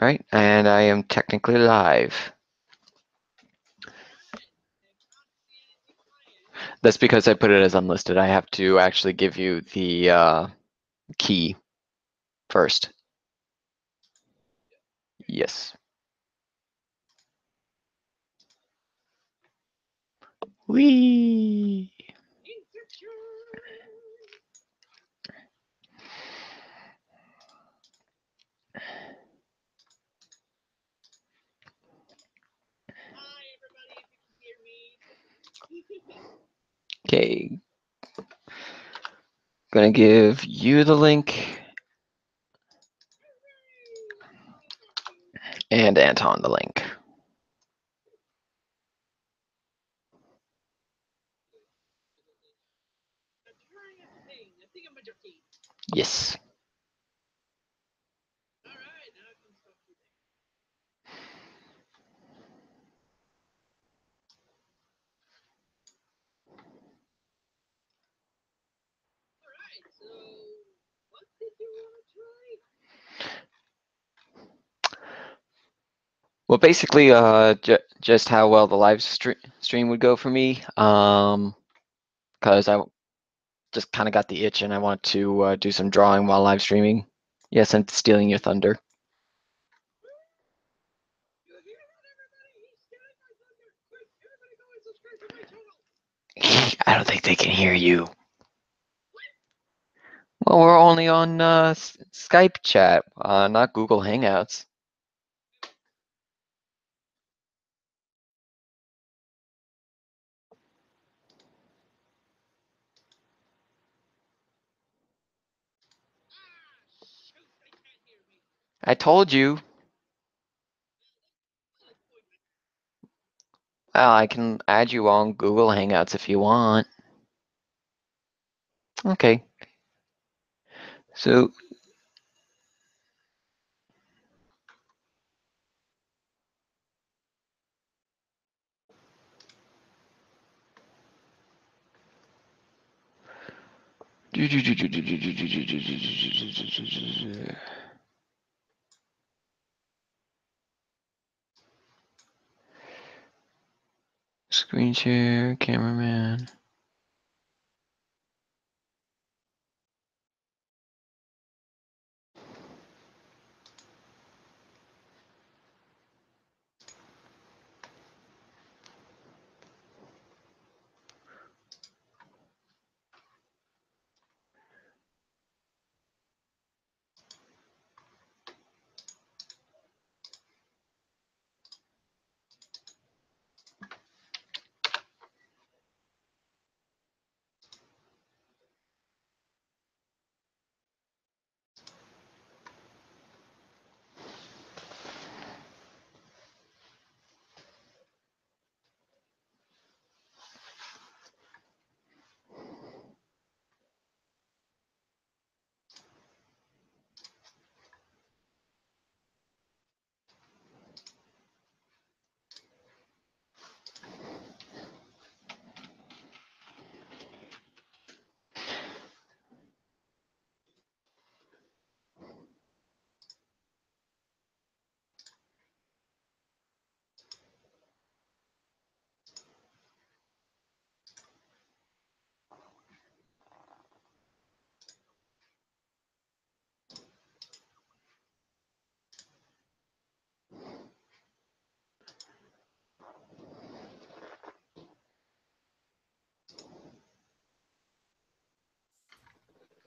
All right, and I am technically live. That's because I put it as unlisted. I have to actually give you the key first. Yes. Whee! Okay. Gonna give you the link and Anton the link. Yes. Well, basically, just how well the live stream would go for me. Because I just kind of got the itch and I want to do some drawing while live streaming. Yes, I'm stealing your thunder. I don't think they can hear you. Well, we're only on Skype chat, not Google Hangouts. I told you. Well, I can add you on Google Hangouts if you want. Okay. So, screen share, cameraman.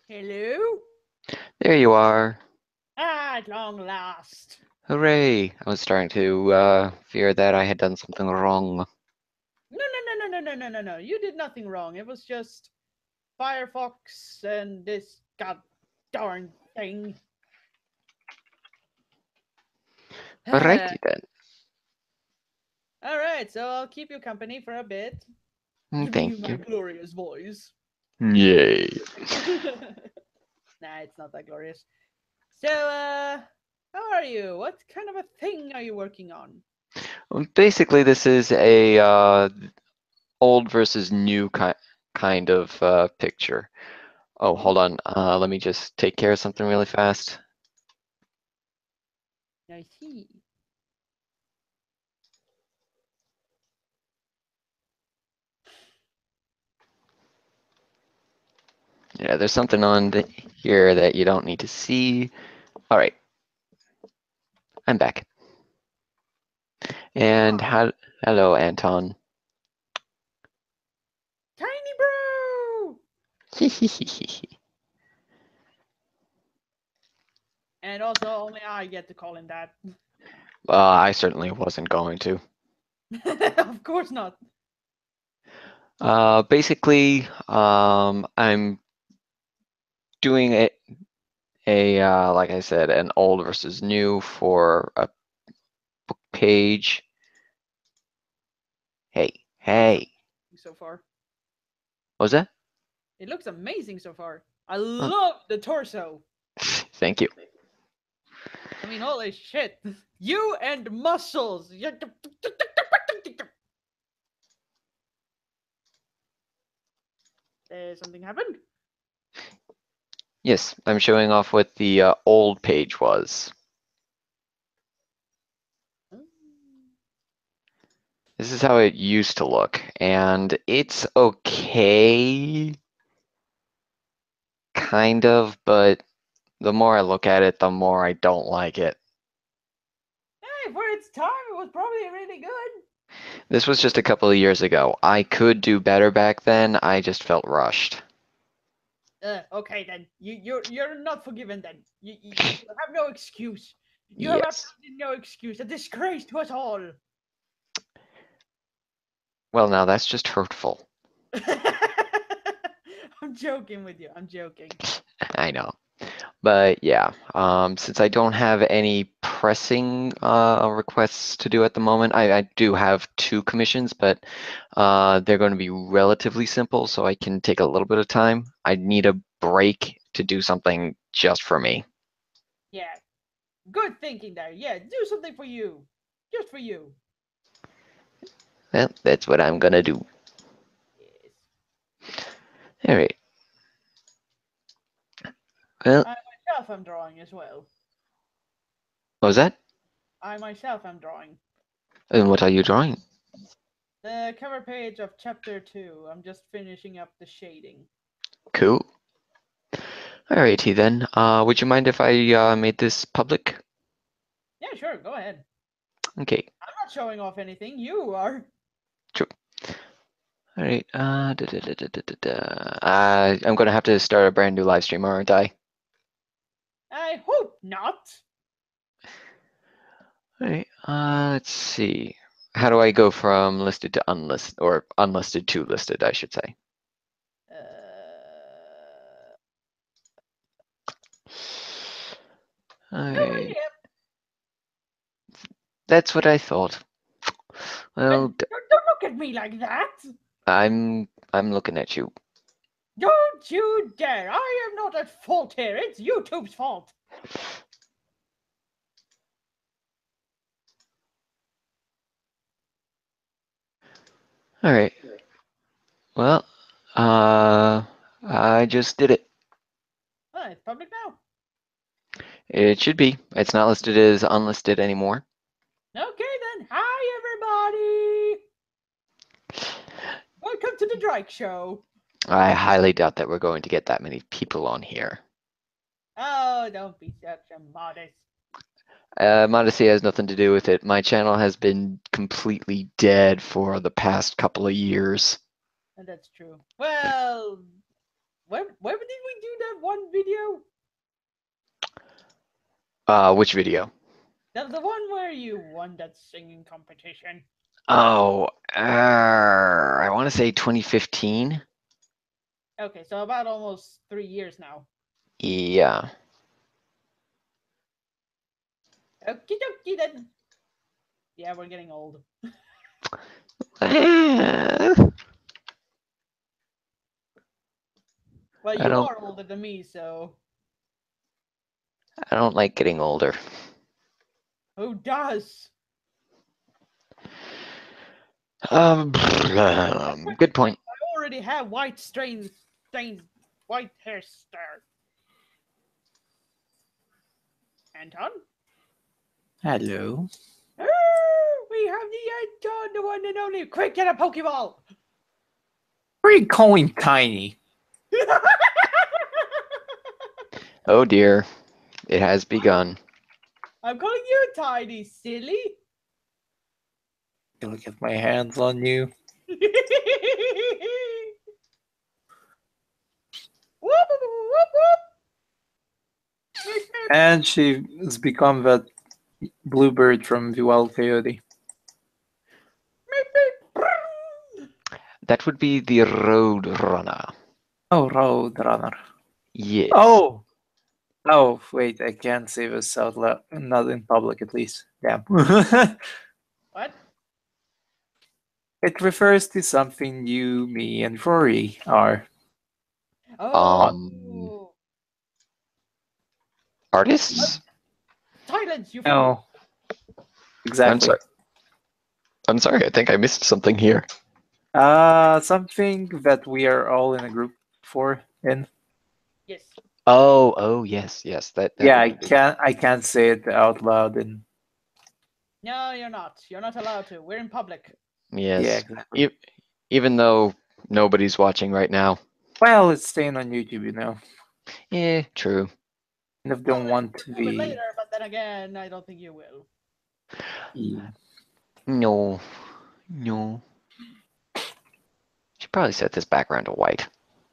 Hello? There you are. At long last. Hooray! I was starting to fear that I had done something wrong. No. You did nothing wrong. It was just Firefox and this god darn thing. Alrighty then. Alright, so I'll keep you company for a bit. Giving you Thank my you. glorious voice. Yay. Nah, it's not that glorious. So, how are you? What kind of a thing are you working on? Basically, this is a old versus new kind of picture. Oh, hold on. Let me just take care of something really fast. I see. Yeah, there's something on here that you don't need to see. All right, I'm back. And hello, Anton. Tiny Bro! And also, only I get to call him that. I certainly wasn't going to. Of course not. Basically, I'm doing like I said, an old versus new for a book page. Hey, hey. So far. What was that? It looks amazing so far. I Oh, love the torso. thank you. I mean, holy shit. You and muscles. Something happened? Yes, I'm showing off what the old page was. This is how it used to look, and it's okay, kind of, but the more I look at it, the more I don't like it. Hey, for its time, it was probably really good. This was just a couple of years ago. I could do better back then, I just felt rushed. Okay then. You're not forgiven then. You have no excuse. You have Yes. absolutely no excuse. A disgrace to us all. Well, now that's just hurtful. I'm joking with you. I'm joking. I know. But yeah, since I don't have any pressing requests to do at the moment, I do have 2 commissions, but they're going to be relatively simple, so I can take a little bit of time. I need a break to do something just for me. Yeah. Good thinking there. Yeah, do something for you. Just for you. Well, that's what I'm gonna do. Yes. All right. Well, I myself am drawing as well. what was that? I myself am drawing. And what are you drawing? The cover page of chapter 2. I'm just finishing up the shading. Cool. Alrighty then. Would you mind if I made this public? Yeah, sure, go ahead. Okay. I'm not showing off anything. You are. True. All right. I'm gonna have to start a brand new live stream, aren't I? I hope not. All right. Let's see. How do I go from listed to unlisted, or unlisted to listed, I should say? All No right. idea. That's what I thought. Well, Don't look at me like that. I'm looking at you. Don't you dare. I am not at fault here. It's YouTube's fault. All right. Well, I just did it. Oh, it's public now. It should be. It's not listed as unlisted anymore. Okay then. Hi everybody. Welcome to the Drake Show. I highly doubt that we're going to get that many people on here. Oh, don't be such a modest. Modesty has nothing to do with it. My channel has been completely dead for the past couple of years. And that's true. Well, when did we do that one video? Which video? The one where you won that singing competition. Oh, I want to say 2015. Okay, so about almost 3 years now. Yeah. Okie dokie then. Yeah, we're getting old. I Well, you don't are older than me, so I don't like getting older. who does? Good point. I already have white stains, white hair star. Anton? Hello. We have the Anton, the one and only. Quick, get a Pokeball! What are you calling Tiny? Oh dear, it has begun. I'm calling you Tiny, silly. Can I get my hands on you? Whoop, whoop, whoop, whoop. And she has become that bluebird from the Wild Coyote. That would be the Road Runner. Oh, Roadrunner. Yes. Oh! Oh, wait, I can't say this out loud. Not in public, at least. Damn. What? It refers to something you, me, and Rory are. Oh. Artists? Silence, you fool. No, I'm exactly. sorry. I'm sorry. I think I missed something here. Something that we are all in a group for. In. Yes. Oh, yes, yes. That Yeah, would be. I can't say it out loud. And No, you're not. You're not allowed to. We're in public. yeah, Yes. exactly. Even though nobody's watching right now. Well, it's staying on YouTube, you know. True. And if don't want We'll do it the later, but then again, I don't think you will. No. No. Should probably set this background to white.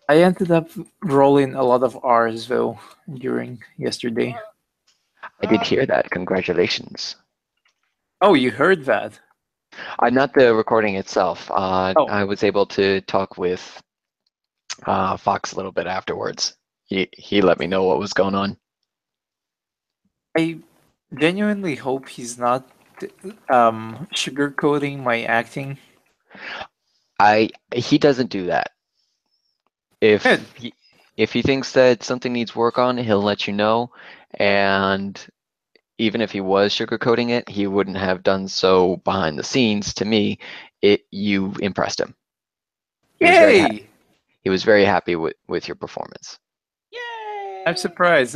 I ended up rolling a lot of R's though during yesterday. I did hear that. Congratulations. Oh, you heard that? Not the recording itself. Oh, I was able to talk with Fox a little bit afterwards. He let me know what was going on. I genuinely hope he's not sugarcoating my acting. He doesn't do that. If Good. if he thinks that something needs work on, he'll let you know. And even if he was sugarcoating it, he wouldn't have done so behind the scenes. To me, you impressed him. He was very happy. Yay! He was very happy with your performance. Yay! I'm surprised.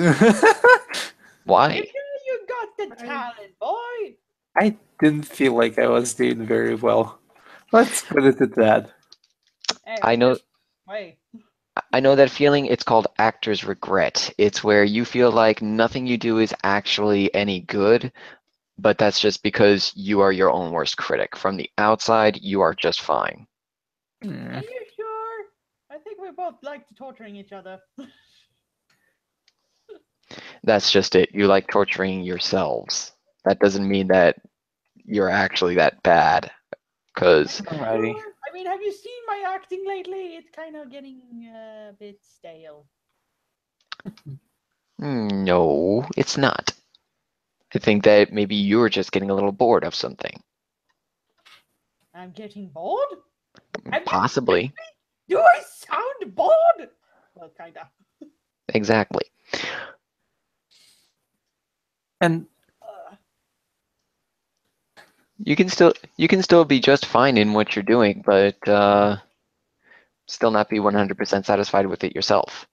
Why? You got the talent, boy. I didn't feel like I was doing very well. Let's put it at that. Hey, I know. Wait. I know that feeling. It's called actor's regret. It's where you feel like nothing you do is actually any good, but that's just because you are your own worst critic. From the outside, you are just fine. Are you sure? I think we both like torturing each other. That's just it. You like torturing yourselves. That doesn't mean that you're actually that bad. Because Alrighty. I mean, have you seen my acting lately? It's kind of getting a bit stale. no, it's not. I think that maybe you're just getting a little bored of something. I'm getting bored? Possibly. Do I sound bored? Well, kinda. Exactly. And You can still be just fine in what you're doing, but still not be 100% satisfied with it yourself.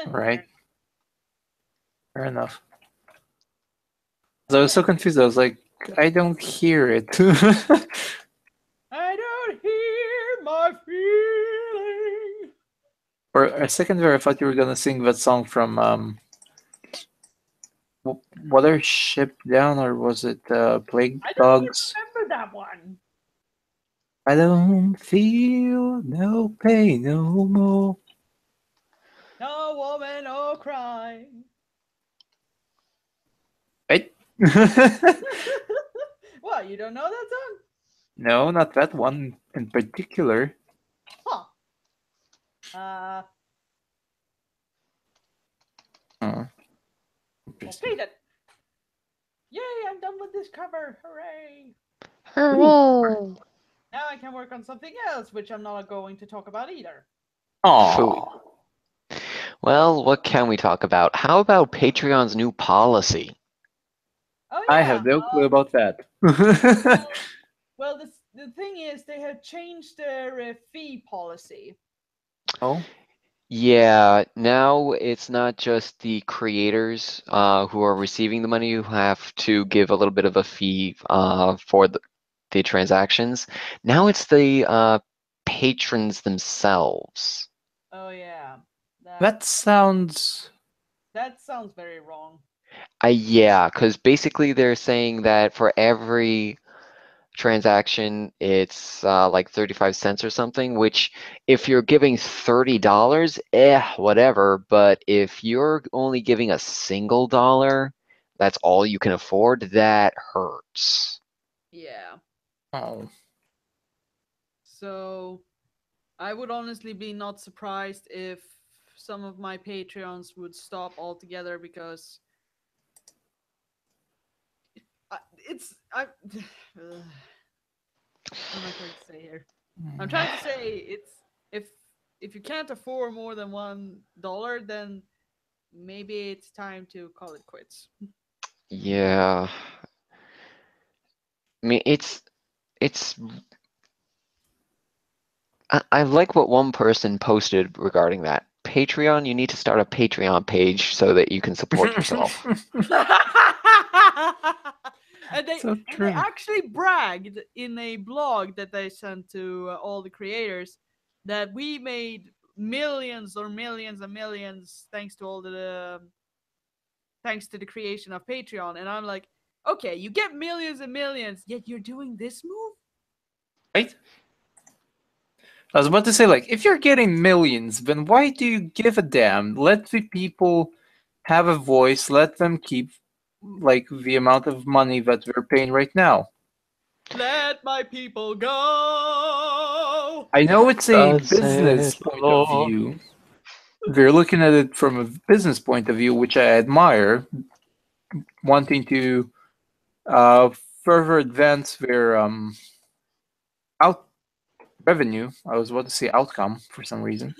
right. Fair enough. So I was so confused. I was like, I don't hear it. I don't hear my feeling. For a second there, I thought you were gonna sing that song from Watership Down, or was it Plague I don't Dogs? remember that one. I don't feel no pain no more. No woman, no cry. Right? What, you don't know that song? No, not that one in particular. Huh. Okay then. Yay, I'm done with this cover. Hooray. Hooray! Now I can work on something else, which I'm not going to talk about either. Phooey. Aww. Well, what can we talk about? How about Patreon's new policy? Oh I yeah. have no clue about that. Well, the thing is, they have changed their fee policy. Oh? Yeah, now it's not just the creators who are receiving the money who have to give a little bit of a fee for the transactions. Now it's the patrons themselves. Oh yeah, that That sounds. that sounds very wrong. Yeah, because basically they're saying that for every transaction, it's like 35 cents or something, which if you're giving $30, whatever. But if you're only giving a single dollar, that's all you can afford, that hurts. Yeah. Oh. So I would honestly be not surprised if some of my Patreons would stop altogether because I, it's I. What am I trying to say here? I'm trying to say it's if if you can't afford more than $1, then maybe it's time to call it quits. Yeah. I mean, it's I like what one person posted regarding that. Patreon, you need to start a Patreon page so that you can support yourself. and they So and they true. actually bragged in a blog that they sent to all the creators that we made millions or millions and millions thanks to all the thanks to the creation of Patreon. And I'm like, okay, you get millions and millions, yet you're doing this move? Right? I was about to say, like, if you're getting millions, then why do you give a damn? Let the people have a voice. Let them keep, like, the amount of money that we're paying right now. Let my people go. I know it's a Thus business says the point of Lord. view. They're looking at it from a business point of view, which I admire, wanting to uh, further advance their out revenue. I was about to say outcome for some reason,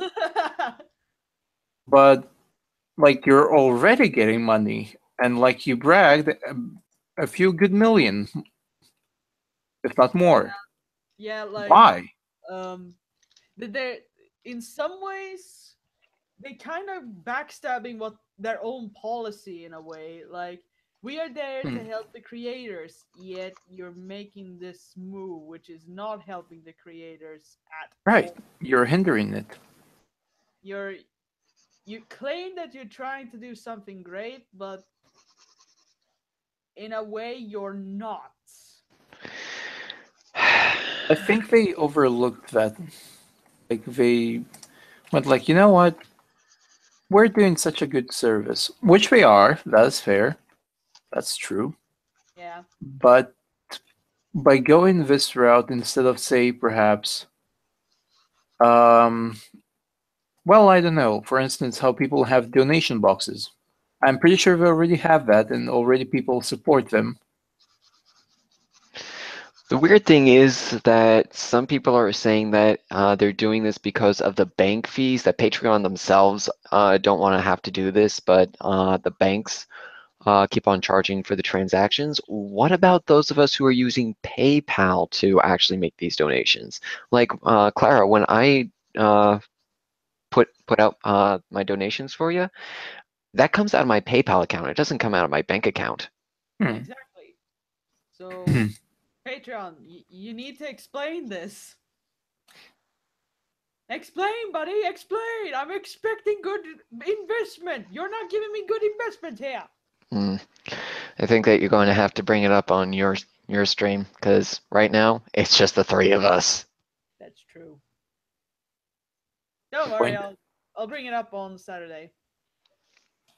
but like you're already getting money, and like you bragged, a few good million, if not more. yeah, like Why? um they're in some ways they kind of backstabbing what their own policy in a way. Like we are there to Hmm. help the creators, yet you're making this move which is not helping the creators at Right, all. you're hindering it. You're you claim that you're trying to do something great, but in a way you're not. I think they overlooked that. Like they went like, you know what? We're doing such a good service, which we are. That's fair. That's true. Yeah. But by going this route instead of say perhaps um well, I don't know, for instance, how people have donation boxes. I'm pretty sure they already have that and already people support them. The weird thing is that some people are saying that they're doing this because of the bank fees, that Patreon themselves don't want to have to do this, but the banks keep on charging for the transactions. What about those of us who are using PayPal to actually make these donations? Like Clara, when I put out my donations for you, that comes out of my PayPal account. It doesn't come out of my bank account. Hmm. Exactly. So Patreon, you need to explain this. Explain, buddy, explain. I'm expecting good investment. You're not giving me good investment here. Hmm. I think that you're going to have to bring it up on your stream because right now it's just the three of us. That's true. Don't worry, Point. I'll bring it up on Saturday.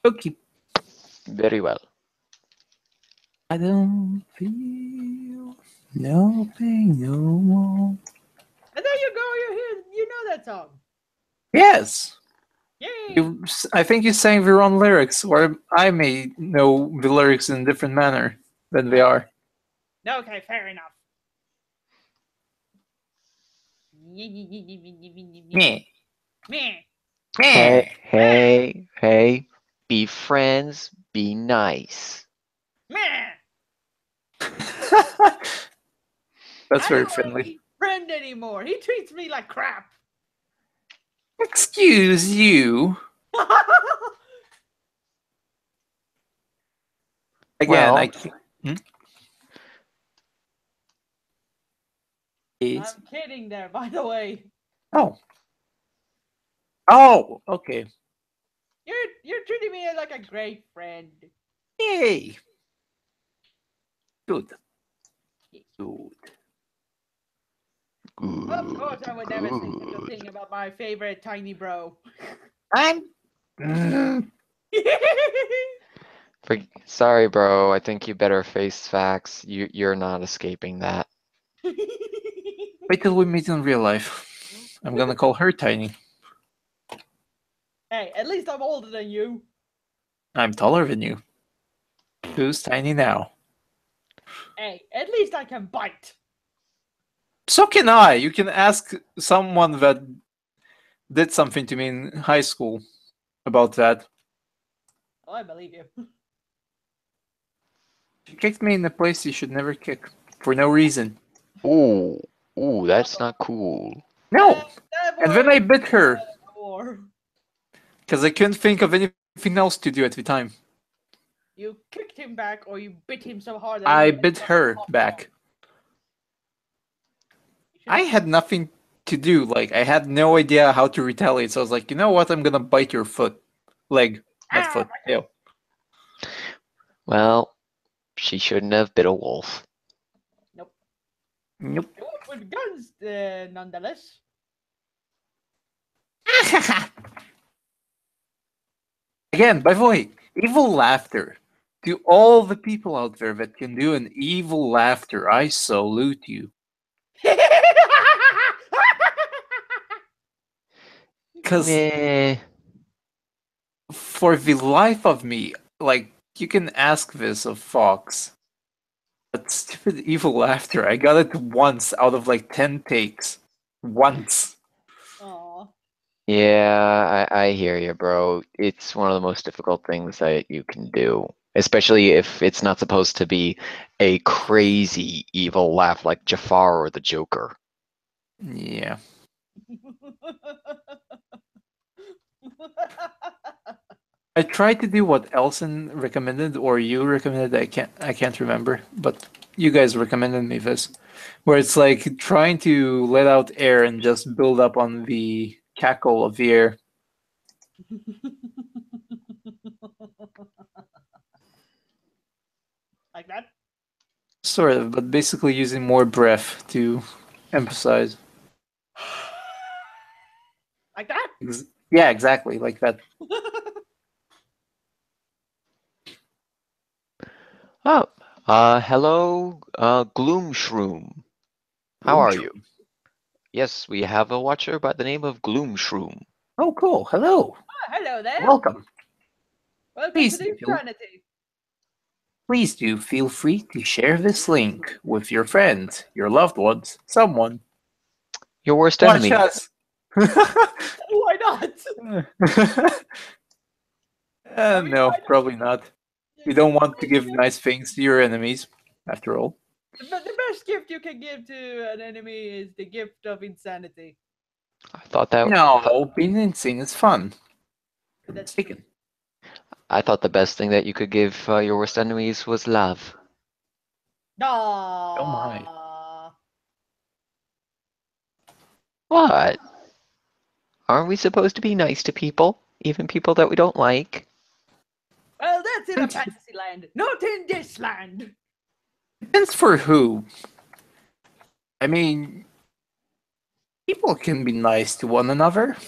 Okay. Very well. I don't feel no pain no more. And there you go, you know that song. Yes. Yay! You, I think you sang the wrong lyrics, or I may know the lyrics in a different manner than they are. Okay, fair enough. Meh. Meh. Hey, Meh. hey, hey, be friends, be nice. Meh. That's I very don't want to friendly. be friend anymore. He treats me like crap. Excuse you. Again, I Well, can't. Hmm? Yes. I'm kidding there, by the way. Oh. Oh, okay. You're treating me like a great friend. Yay. Good. Good. Of course, I good, would never say such a good. thing about my favorite tiny bro. I'm. Mm, Sorry, bro. I think you better face facts. You're not escaping that. wait till we meet in real life. I'm gonna call her Tiny. Hey, at least I'm older than you. I'm taller than you. Who's Tiny now? Hey, at least I can bite. So can I. You can ask someone that did something to me in high school about that. Oh, I believe you. She kicked me in a place you should never kick for no reason. Ooh, ooh, that's not cool. No. That And then was I bit her a war. because I couldn't think of anything else to do at the time. You kicked him back, or you bit him so hard that I his bit head her popped off. back. You should I have. had nothing to do. Like, I had no idea how to retaliate. So I was like, you know what? I'm gonna bite your foot. Leg. Not Ah! foot. Ew. Well, she shouldn't have bit a wolf. Nope. Nope. A wolf with guns, nonetheless. Again, by the way, evil laughter. To all the people out there that can do an evil laughter, I salute you. Because Meh. for the life of me, like, you can ask this of Fox. But stupid evil laughter, I got it once out of like 10 takes. Once. Aw. Yeah, I hear you, bro. It's one of the most difficult things that you can do, especially if it's not supposed to be a crazy evil laugh like Jafar or the Joker. Yeah. I tried to do what Elson recommended or you recommended. I can't remember, but you guys recommended me this, where it's like trying to let out air and just build up on the cackle of the air. Like that? Sort of, but basically using more breath to emphasize. Like that? Yeah, exactly, like that. Oh, hello, Gloom Shroom. How Boom are shroom. you? Yes, we have a watcher by the name of Gloom Shroom. Oh, cool. Hello. Oh, hello there. Welcome. Welcome to Please the do feel insanity. Please do feel free to share this link with your friends, your loved ones, someone. Your worst Watch enemy. us. Why not? I mean, No, why probably not. You don't want to give nice things to your enemies, after all. But the best gift you can give to an enemy is the gift of insanity. I thought that No, being insane is fun. That's Taken. I thought the best thing that you could give your worst enemies was love. Oh my. Aww. What? Aren't we supposed to be nice to people? Even people that we don't like? Well, that's in a fantasy land, not in this land. Depends for who. I mean, people can be nice to one another, I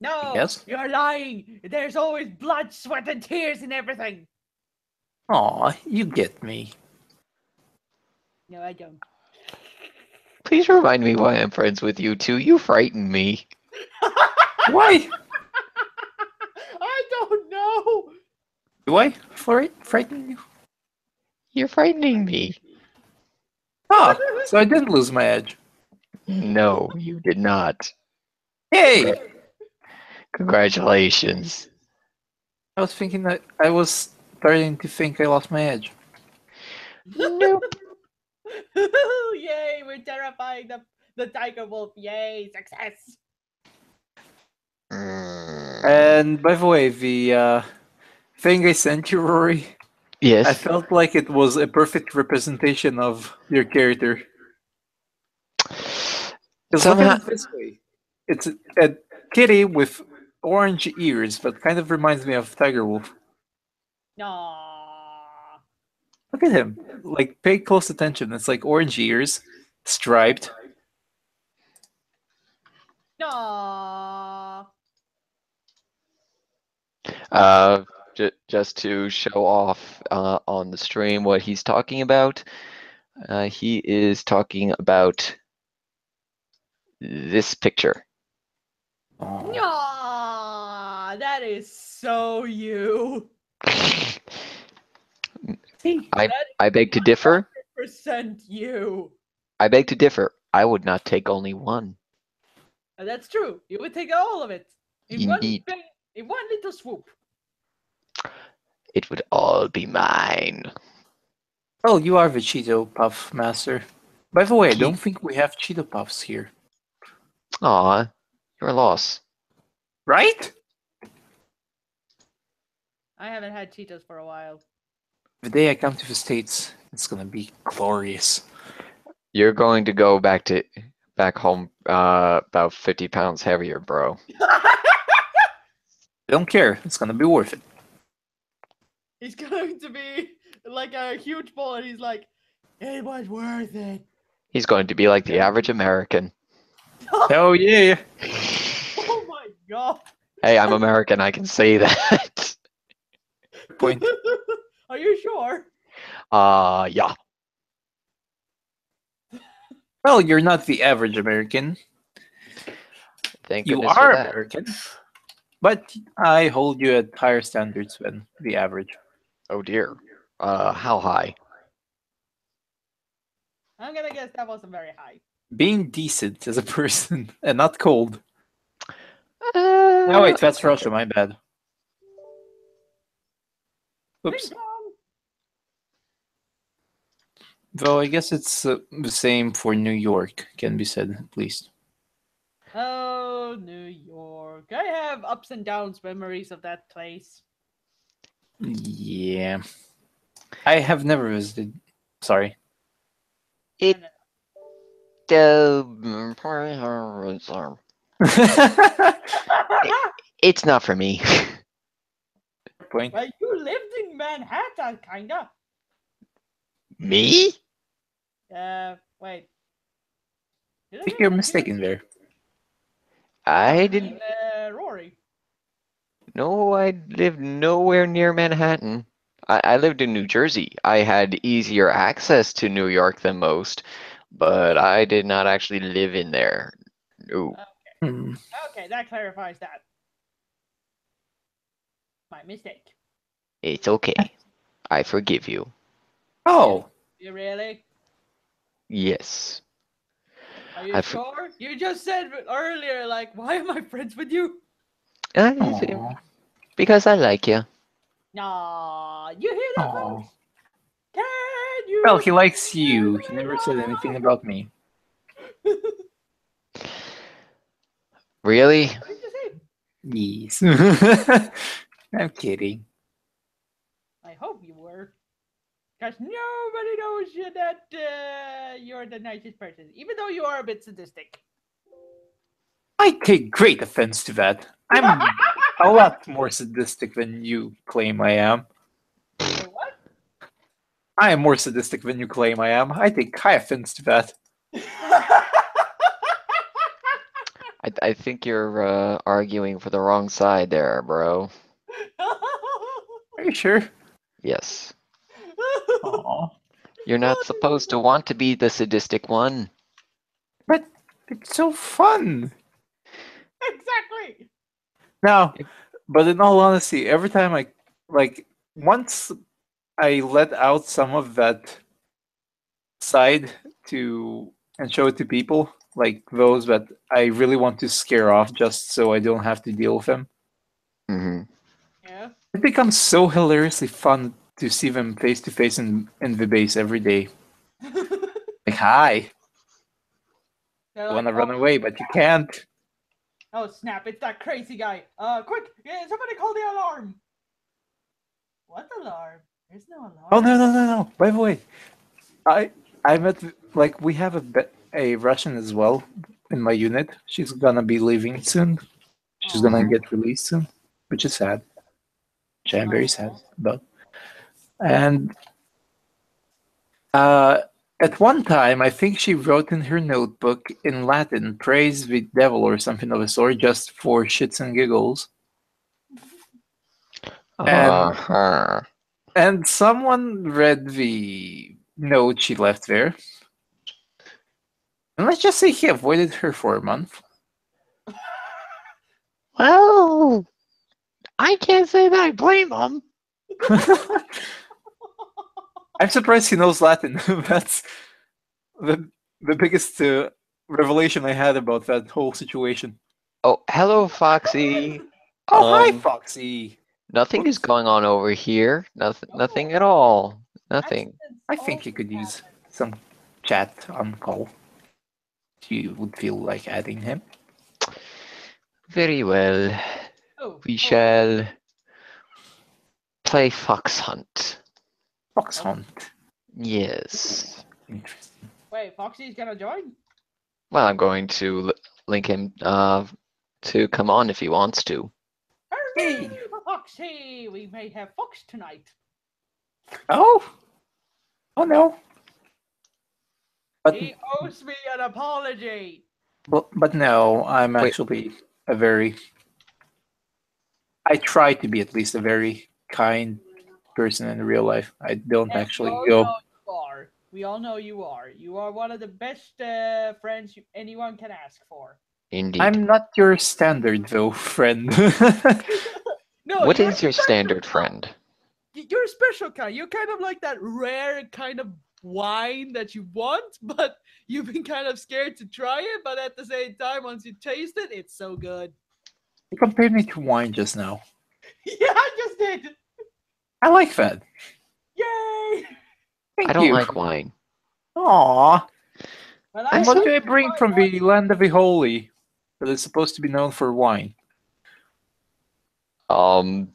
No, guess. you're lying. There's always blood, sweat, and tears in everything. Aw, you get me. No, I don't. Please remind me why I'm friends with you two. You frighten me. Why? I don't know. Do I frighten you? You're frightening me. Ah, so I didn't lose my edge. No, you did not. Hey! Congratulations. I was thinking that I was starting to think I lost my edge. Nope. Yay, we're terrifying the tiger wolf. Yay, success. And by the way, the thing I sent you, Rory, I Yes. felt like it was a perfect representation of your character. Because look at Somehow, it this way: it's a kitty with orange ears, but kind of reminds me of Tiger Wolf. Aww. Look at him. Like, pay close attention. It's like orange ears, striped. Aww. just to show off on the stream what he's talking about, he is talking about this picture. Oh. Aww. That is so you. See? I That I beg to differ. is 100% you. I beg to differ. I would not take only one. And that's true. You would take all of it in one Indeed, thing, in one little swoop. it would all be mine. Well, you are the Cheeto Puff Master. By the way, I don't Keep. think we have Cheeto Puffs here. Aw, you're a loss. Right? I haven't had Cheetos for a while. The day I come to the States, it's gonna be glorious. You're going to go back home about 50 pounds heavier, bro. I don't care. It's gonna be worth it. He's going to be like a huge ball, and he's like, "It was worth it." He's going to be like the average American. Oh yeah. Oh my god! Hey, I'm American. I can say that. Point. Are you sure? Yeah. Well, you're not the average American. Thank You goodness for are that. American, but I hold you at higher standards than the average. Oh dear. How high? I'm gonna guess that wasn't very high. Being decent as a person and not cold. Uh, No, wait, that's Russia. My bad. Oops. Ding dong. Though I guess it's the same for New York, can be said at least. Oh, New York. I have ups and downs memories of that place. Yeah. I have never visited. Sorry. It it's not for me. Point. Well, you lived in Manhattan, kinda. Me? Wait. Did I I think live you're in mistaken there. I I didn't mean, Rory. know I lived nowhere near Manhattan. I lived in New Jersey. I had easier access to New York than most, but I did not actually live in there. No, Hmm. Okay, that clarifies that. My mistake. it's okay. I forgive you. Oh, You really? Yes. Are you I f- sure? You just said earlier, like, why am I friends with you? aw, because I like you. Nah, you hear that, aw. folks? Can you? Well, he likes you. He never said anything about me. Really? What did you say? Yes. I'm kidding. I hope you were. Because nobody knows you that you're the nicest person, even though you are a bit sadistic. I take great offense to that. I'm a lot more sadistic than you claim I am. Wait, what? I am more sadistic than you claim I am. I take high offense to that. I think you're arguing for the wrong side there, bro. Are you sure? Yes. Aw. You're not supposed to want to be the sadistic one. But it's so fun. Exactly. Now, but in all honesty, every time once I let out some of that side to and show it to people, like those that I really want to scare off just so I don't have to deal with them, Hmm. Yeah. it becomes so hilariously fun to see them face to face in the base every day. Like, hi, They're you like, wanna oh, run away, but you can't. Oh snap! It's that crazy guy. Quick! Yeah, somebody call the alarm. What alarm? There's no alarm. Oh no! By the way, I I met like we have a Russian as well in my unit. She's gonna be leaving soon. She's gonna Aw. get released soon, which is sad. Which I'm very sad Aw. about. And uh, at one time, I think she wrote in her notebook in Latin, "Praise the devil" or something of the sort, just for shits and giggles. And Uh-huh. and someone read the note she left there, and let's just say he avoided her for a month. Well, I can't say that I blame him. I'm surprised he knows Latin. That's the the biggest revelation I had about that whole situation. Oh, hello, Foxy. Oh, hi, Um, Foxy. Nothing is Oops. going on over here. Nothing at all. Nothing. Accidents I think you always could use happen. some chat on call. If you would feel like adding him. Very well. Oh, We oh, shall play Fox Hunt. Fox oh. Hunt. Yes. Interesting. Wait, Foxy's gonna join? Well, I'm going to link him to come on if he wants to. Hey. Hooray for Foxy! We may have Fox tonight. Oh. Oh no. But He owes me an apology. but no, I'm Wait. actually a very. I try to be at least a very kind person in real life. I don't And we actually all go. know you are. We all know you are. You are one of the best friends anyone can ask for. Indeed. I'm not your standard though, friend. No, What you're is your special. standard friend? You're a special kind. You're kind of like that rare kind of wine that you want, but you've been kind of scared to try it. But at the same time, once you taste it, it's so good. You compared me to wine just now. Yeah, I just did. I like that. Yay! I Thank don't you. like wine. Aww. Well, I'm And I what so do I haven't bring tried from the land of the holy that is supposed to be known for wine? um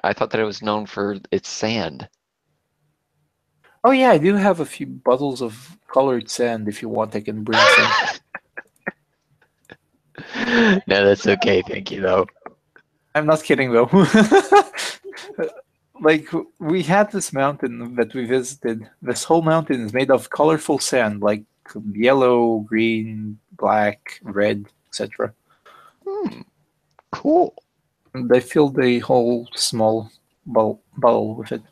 I thought that it was known for its sand. Oh yeah, I do have a few bottles of colored sand. If you want, I can bring some. No, that's okay, thank you though. I'm not kidding though. Like we had this mountain that we visited. This whole mountain is made of colorful sand, like yellow, green, black, red, etc. Hmm, cool. And I filled a whole small bottle with it.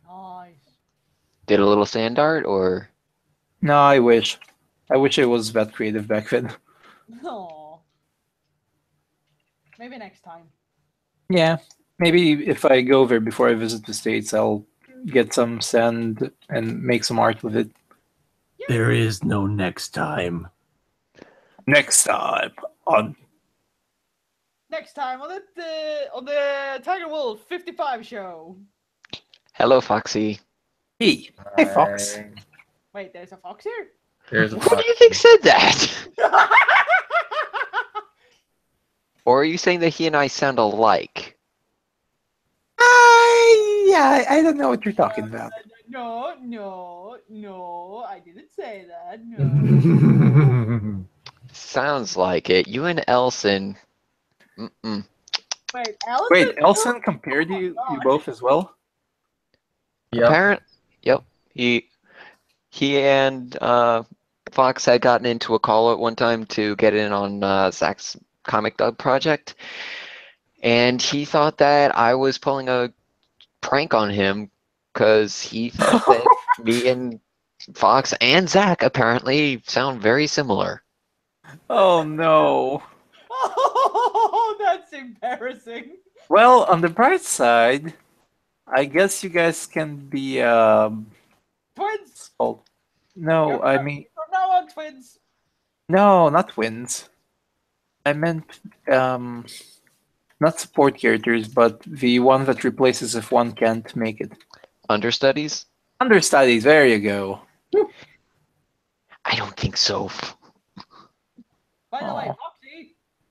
Nice. Did a little sand art or No, I wish. I wish I was that creative back then. No. Maybe next time. Yeah, maybe if I go there before I visit the States, I'll get some sand and make some art with it. There is no next time. Next time on. Next time on the Tiger Wolf 55 show. hello Foxy. Hey, hey, Fox. Wait, there's a fox here? There's a Who do you think said that? Or are you saying that he and I sound alike? Yeah, I don't know what you're talking about. No, I didn't say that. No. Sounds like it. You and Elson. Mm-mm. Wait, Allison? Wait, Elson compared you God. both as well? Yep. He and Fox had gotten into a call at one time to get in on Zach's comic dog project, and he thought that I was pulling a prank on him because he thought that me and Fox and Zach apparently sound very similar. Oh no. Oh, that's embarrassing. Well, on the bright side, I guess you guys can be Twins. called. No, You're I from, mean from now on, twins. no, not twins. I meant not support characters, but the one that replaces if one can't make it. Understudies? Understudies, there you go. I don't think so.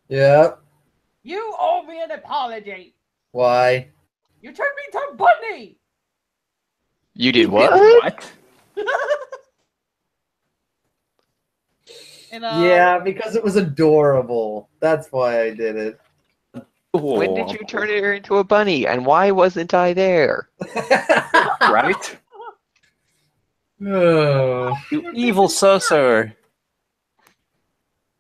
Yeah. You owe me an apology. Why? You turned me into a bunny. You did You what? what? And Yeah, because it was adorable. That's why I did it. When did you turn her into a bunny, and why wasn't I there? Right? Oh, You evil sorcerer.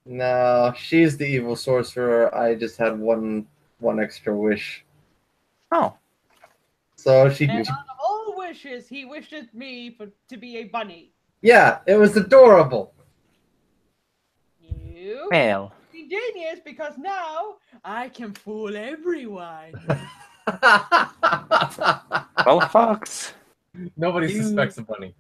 no, she's the evil sorcerer. I just had one extra wish. Oh. So she, And out of all wishes, he wishes me to be a bunny. yeah, it was adorable. You Well. be genius because now I can fool everyone. Well, Fox. Nobody You- suspects a bunny.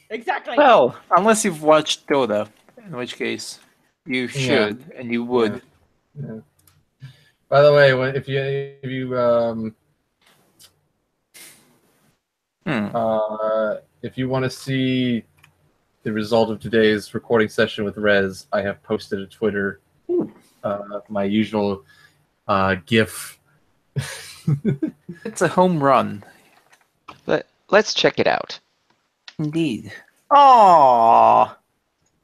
Exactly. Well, unless you've watched Dota, in which case you should and you would. Yeah. By the way, if you if you want to see the result of today's recording session with Rez, I have posted to Twitter my usual GIF. It's a home run. Let's check it out. Indeed. Aww.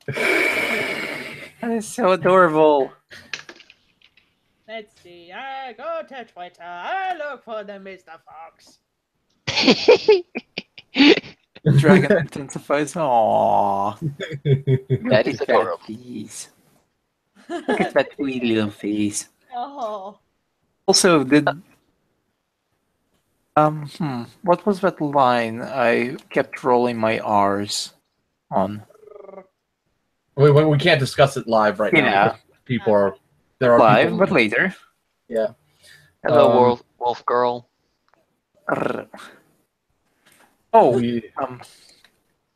That is so adorable. Let's see. I go to Twitter. I look for the Mr. Fox. Dragon intensifies. Aww. That is adorable. Face. Look at that wee little face. Oh. Also, what was that line I kept rolling my R's on? We can't discuss it live right now. Yeah. Because people are there are Live, people, but later. Yeah. Hello, wolf girl. Arr. Oh,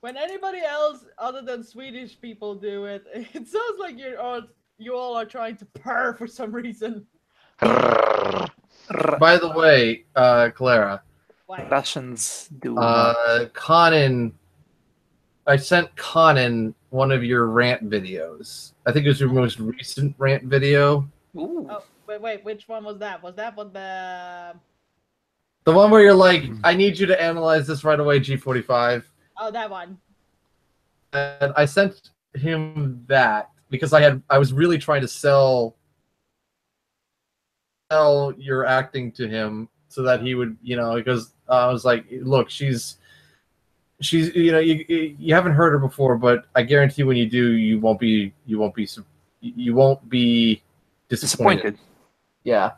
When anybody else other than Swedish people do it, it sounds like you all are trying to purr for some reason. Arr. by the way, Clara, Why? Russians do not. Conan, I sent Conan one of your rant videos. I think it was your most recent rant video. Ooh. Oh, wait, which one was that? Was that what the... The one where you're like, I need you to analyze this right away, G45. Oh, that one. And I sent him that because I was really trying to sell your acting to him so that he would, because I was like, look, she's you haven't heard her before, but I guarantee when you do, you won't be disappointed. Yeah.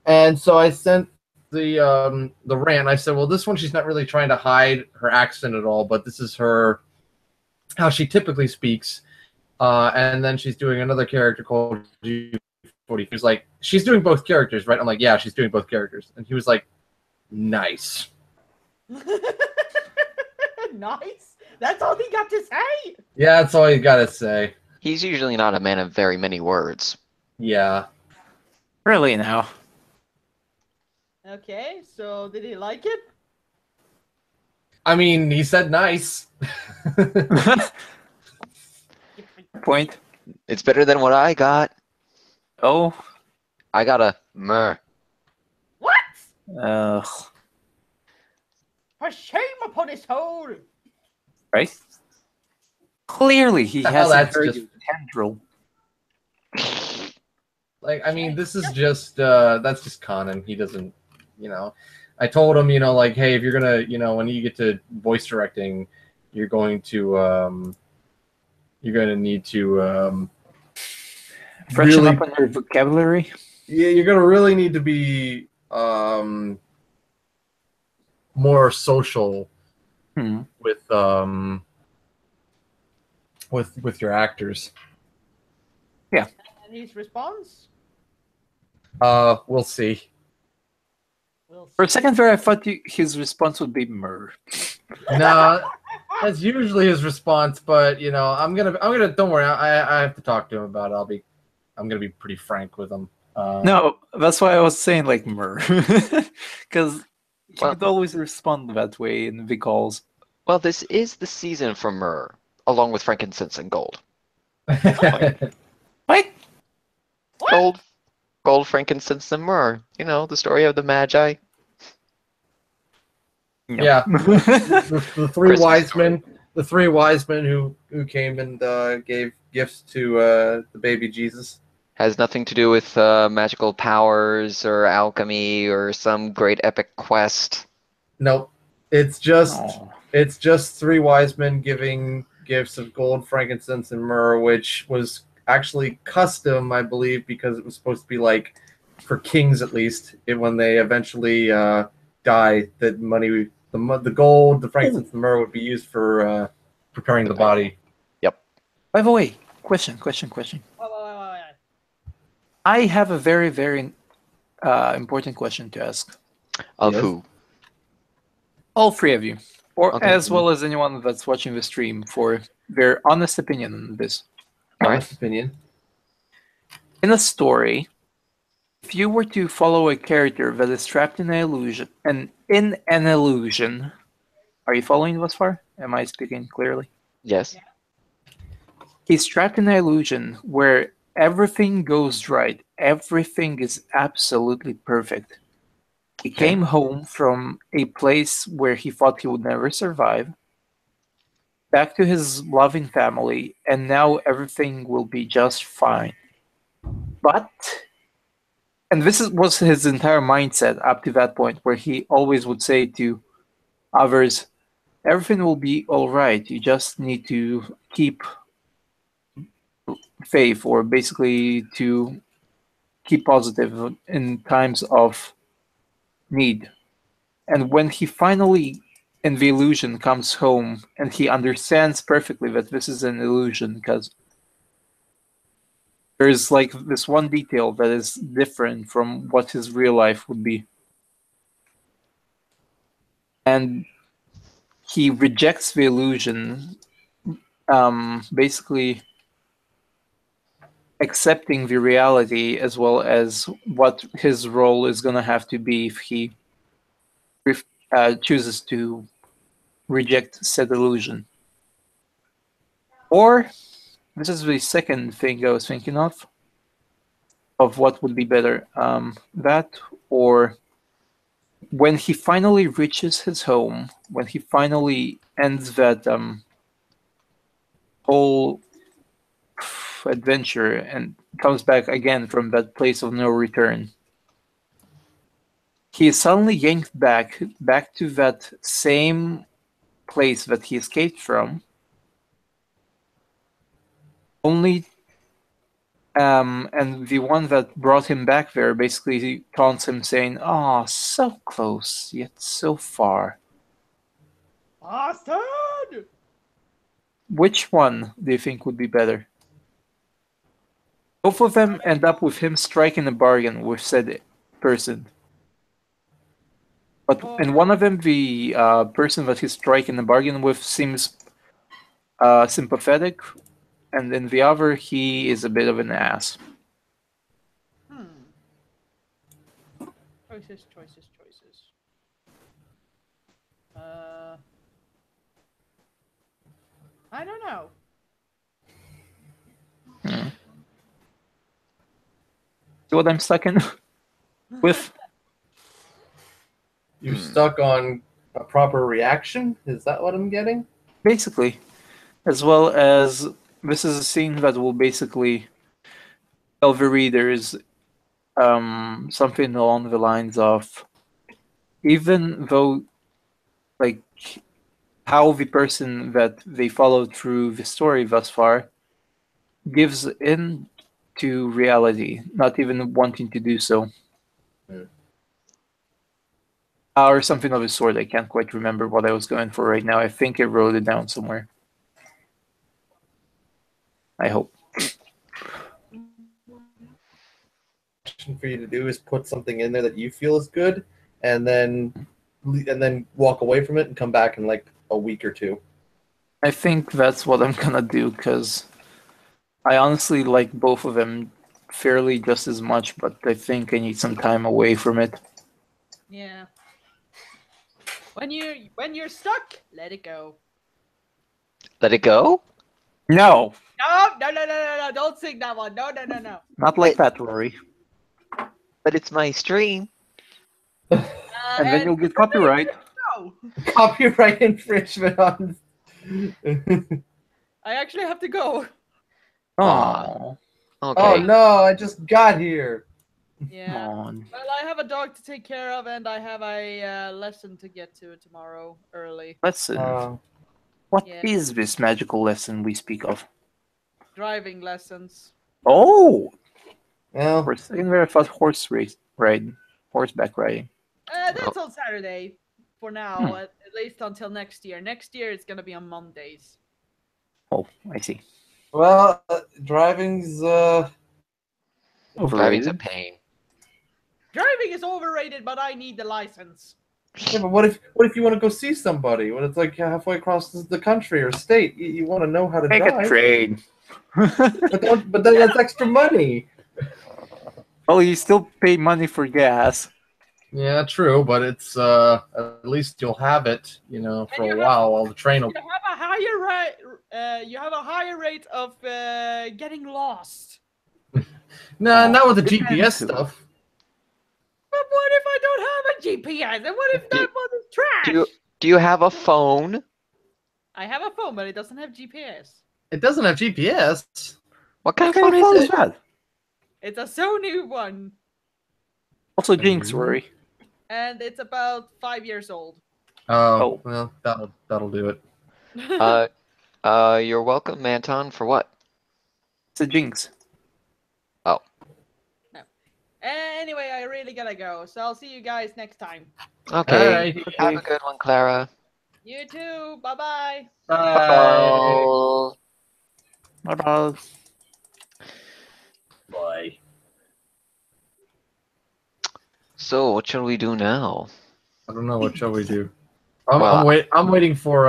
And so I sent the rant. I said, well, this one she's not really trying to hide her accent at all, but this is how she typically speaks. And then she's doing another character called G40. He's like, she's doing both characters, right? I'm like, yeah, she's doing both characters. And he was like, nice. Nice. That's all he got to say. Yeah, that's all you gotta say. He's usually not a man of very many words. Yeah. Really now? Okay, so did he like it? I mean, he said nice. Point. It's better than what I got. Oh. I got a meh. What? Ugh. For shame upon his soul. Right? Clearly, he The hell, hasn't that's heard just- your tendril. Like, I mean, this is just that's just Conan. He doesn't, I told him, like, hey, if you're gonna, when you get to voice directing, you're going to need to Freshen really, up on your vocabulary. yeah, you're gonna really need to be more social with your actors. Yeah. And his response? We'll see. We'll see. For a second there, I thought his response would be myrrh. No, that's usually his response, but I'm gonna don't worry, I have to talk to him about it. I'm gonna be pretty frank with him. No, that's why I was saying like myrrh. Because he would always respond that way in the calls. Well, this is the season for myrrh, along with frankincense and gold. What? Gold, gold, frankincense, and myrrh. You know, the story of the Magi. Yeah. The three Christmas wise story. men. The three wise men who came and gave gifts to the baby Jesus. Has nothing to do with magical powers or alchemy or some great epic quest. Nope. It's just Oh. it's just three wise men giving gifts of gold, frankincense, and myrrh, which was actually custom, I believe, because it was supposed to be like for kings at least. When they eventually die, that money, the gold, the frankincense, the myrrh would be used for preparing the body. Yep. By the way, question. Wait. I have a very, very important question to ask. Of Yes. who? All three of you, or Okay. as well as anyone that's watching the stream, for their honest opinion on this. All right. Honest opinion. In a story, if you were to follow a character that is trapped in an illusion, are you following thus far? Am I speaking clearly? Yes. He's trapped in an illusion where everything goes right. Everything is absolutely perfect. He Okay. came home from a place where he thought he would never survive, back to his loving family, and now everything will be just fine. But, and was his entire mindset up to that point, where he always would say to others, everything will be all right. You just need to keep faith, or basically to keep positive in times of need. And when he finally, in the illusion, comes home and he understands perfectly that this is an illusion, because there's like this one detail that is different from what his real life would be. And he rejects the illusion, basically accepting the reality as well as what his role is going to have to be if he chooses to reject said illusion. Or, this is the second thing I was thinking of what would be better. That, or when he finally reaches his home, when he finally ends that whole adventure and comes back again from that place of no return, he is suddenly yanked back to that same place that he escaped from, only and the one that brought him back there basically taunts him, saying, "Ah, so close, yet so far." Bastard! Which one do you think would be better? Both of them end up with him striking a bargain with said person. But in one of them, the person that he's striking a bargain with seems sympathetic, and in the other, he is a bit of an ass. Choices. I don't know. See what I'm stuck in with? You're stuck on a proper reaction? Is that what I'm getting? Basically. As well as, this is a scene that will basically tell the readers something along the lines of, even though, like, how the person that they followed through the story thus far gives in to reality, not even wanting to do so. Or something of the sort. I can't quite remember what I was going for right now. I think I wrote it down somewhere. I hope. For you to do is put something in there that you feel is good, and then walk away from it and come back in like a week or two. I think that's what I'm gonna do, because I honestly like both of them fairly just as much, but I think I need some time away from it. Yeah. When you're stuck, let it go. Let it go? No! No, don't sing that one. No. Not like that, Rory. But it's my stream. And then you'll get copyright. No, Copyright infringement on. I actually have to go. Oh, Okay. Oh no! I just got here. Yeah. come on. Well, I have a dog to take care of, and I have a lesson to get to tomorrow early. Lesson. Uh, What Yeah. is this magical lesson we speak of? Driving lessons. Oh! well, For a second there, I thought horse race riding. Horseback riding. That's on Saturday for now, at least until next year. Next year it's gonna be on Mondays. Oh, I see. well, driving's Driving's a Overrated. pain. Driving is overrated, but I need the license. yeah. But what if you want to go see somebody when it's like halfway across the country or state? You want to know how to Take a drive. train. But then that's extra money. Oh, you still pay money for gas. Yeah, true, but it's at least you'll have it, for you a have- while while the train will. You have a higher rate. You have a higher rate of getting lost. Nah, not with the Depends GPS who. stuff. But what if I don't have a GPS? And what if that one is trash? Do you have a phone? I have a phone, but it doesn't have GPS. It doesn't have GPS. What kind What of kind of phone phone is is it? that? It's a Sony one, Also, Jinx, worry. and it's about 5 years old. Oh, well, that'll do it. You're welcome, Anton. For what? It's a Jinx. Oh, Anyway, I really gotta go, so I'll see you guys next time. okay. Alright. Have a good one, Clara. You too. Bye bye. Bye. Bye-bye. Bye. So, what shall we do now? I don't know. What shall we do? Well, I'm waiting for.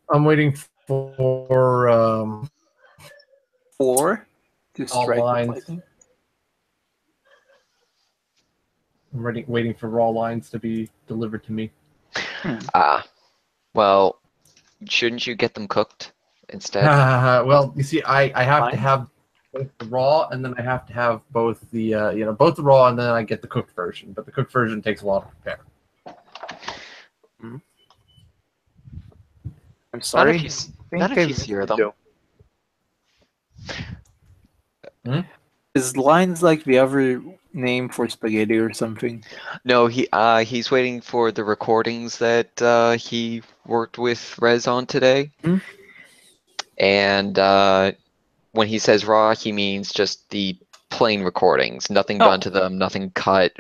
I'm waiting for. 4 to All strike the lines. lightning. I'm waiting for raw lines to be delivered to me. Well, shouldn't you get them cooked instead? Well, you see, I have to Fine. have both the raw, and then I have to have both the both the raw, and then I get the cooked version. But the cooked version takes a while to prepare. I'm Not sorry. if you, not if you sear them. Is lines like the other name for spaghetti or something? No, he's waiting for the recordings that he worked with Rez on today. Hmm. And when he says raw, he means just the plain recordings, nothing Oh. done to them, nothing cut.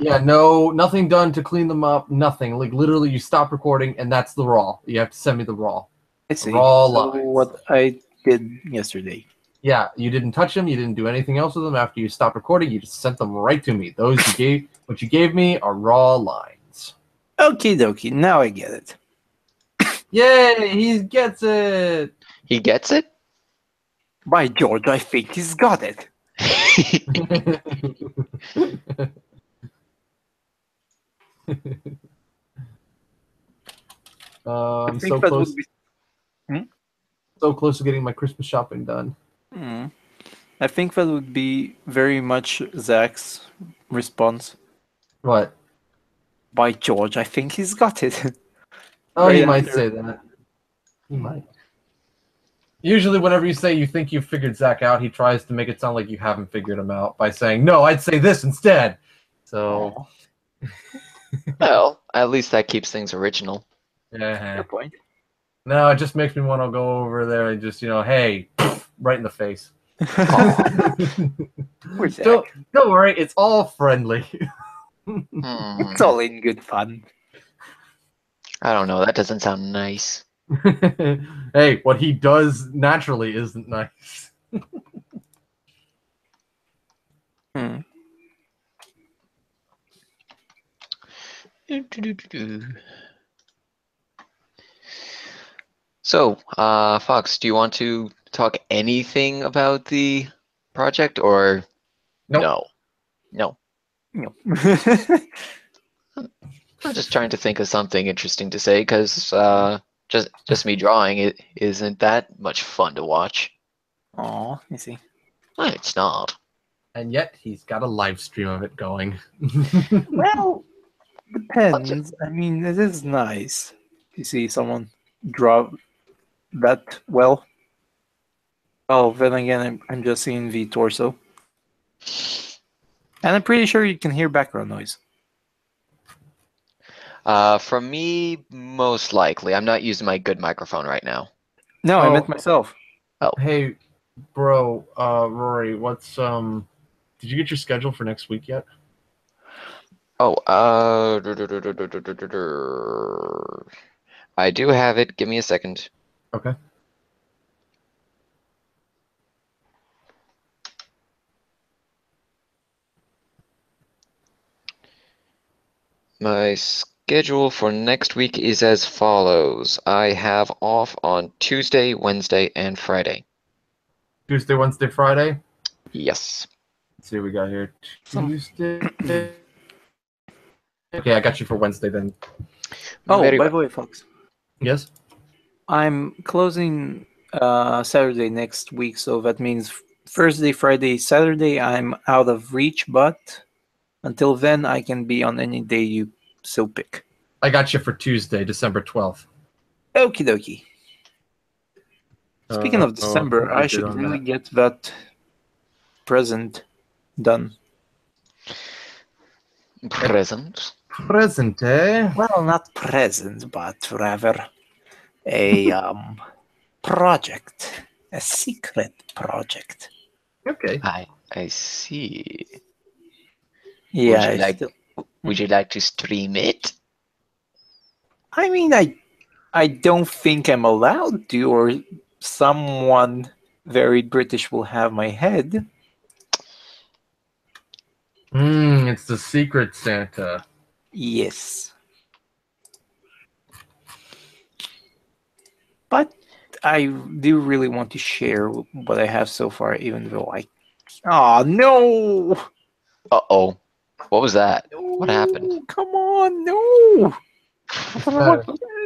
Yeah, no, nothing done to clean them up. Nothing. Like literally, you stop recording, and that's the raw. You have to send me the raw. I see. Raw So lines. what I did yesterday. Yeah, you didn't touch them. You didn't do anything else with them after you stopped recording. You just sent them right to me. Those what you gave me are raw lines. Okie dokie, now I get it. Yay! He gets it. He gets it? By George, I think he's got it. I I'm think so that close. would be. So close to getting my Christmas shopping done. I think that would be very much Zach's response. What? By George, I think he's got it. Oh, Right he might after. say that. He might. Usually, whenever you say you think you've figured Zach out, he tries to make it sound like you haven't figured him out by saying, "No, I'd say this instead." So, Well, at least that keeps things original. yeah. Fair point. No, it just makes me want to go over there and just, hey, right in the face. Poor Zach. Don't worry, it's all friendly. It's all in good fun. I don't know. That doesn't sound nice. Hey, what he does naturally isn't nice. So, Fox, do you want to talk anything about the project or Nope. no? No. I'm just trying to think of something interesting to say because just me drawing it isn't that much fun to watch. Aw, I see. Well, it's not. And yet he's got a live stream of it going. Well, depends. I mean, it is nice to see someone draw that well. Oh, then again, I'm just seeing the torso. And I'm pretty sure you can hear background noise. From me, most likely. I'm not using my good microphone right now. No, I meant Oh. myself. Hey, bro, Rory, what's did you get your schedule for next week yet? Oh, I do have it. Give me a second. Okay. My schedule for next week is as follows. I have off on Tuesday, Wednesday, and Friday. Tuesday, Wednesday, Friday. Yes. Let's see what we got here. Tuesday. Okay, I got you for Wednesday then. Oh, Very by well. the way, folks, Yes? I'm closing Saturday next week, so that means Thursday, Friday, Saturday, I'm out of reach, but until then, I can be on any day you so pick. I got you for Tuesday, December 12th. Okie dokie. Speaking of December, we'll I get should on really that. get that present done. Present. Present, eh? Well, not present, but rather a project, a secret project. Okay. I see. Yeah, Would you I like still. would you like to stream it? I mean, I don't think I'm allowed to, or someone very British will have my head. It's the Secret Santa. Yes. But I do really want to share what I have so far, even though I. Oh, no! Uh-oh. What was that? What happened? No, come on, no!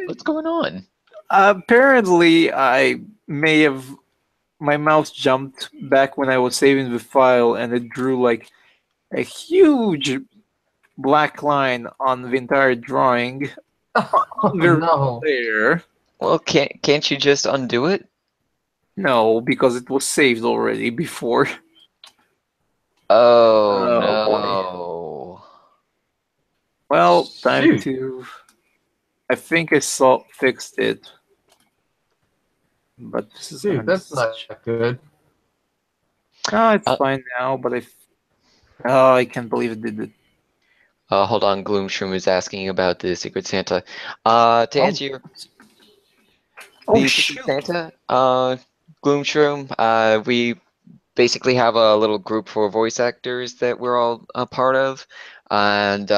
What's going on? Apparently, I may have. My mouse jumped back when I was saving the file, and it drew like a huge black line on the entire drawing. Oh, There, no. there. Well, can't you just undo it? No, because it was saved already before. Oh Oh boy. no. Well, time Shoot. to. I think fixed it, but this is Dude, that's not good. Oh, it's Uh, fine now. But oh, I can't believe it did it. Hold on, Gloomshroom is asking about the Secret Santa. To answer your Oh the Secret shoot! Santa, Gloomshroom, we basically have a little group for voice actors that we're all a part of, and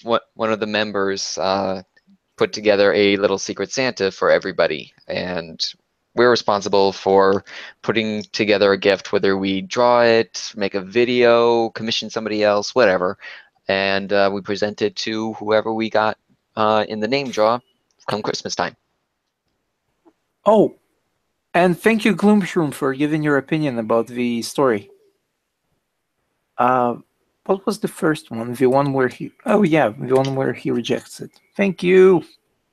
one of the members put together a little Secret Santa for everybody, and we're responsible for putting together a gift, whether we draw it, make a video, commission somebody else, whatever, and we present it to whoever we got in the name draw come Christmas time. Oh, and thank you, Gloomshroom, for giving your opinion about the story. What was the first one? The one where he? Oh yeah, the one where he rejects it. Thank you,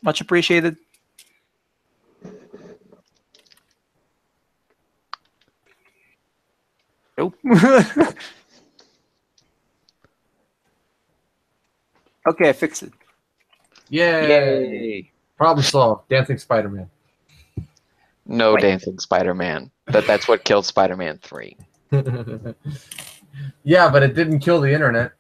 much appreciated. Nope. Okay, I fixed it. Yay. Problem solved. Dancing Spider-Man. No Wait. dancing Spider-Man. That's what killed Spider-Man 3. Yeah, but it didn't kill the internet.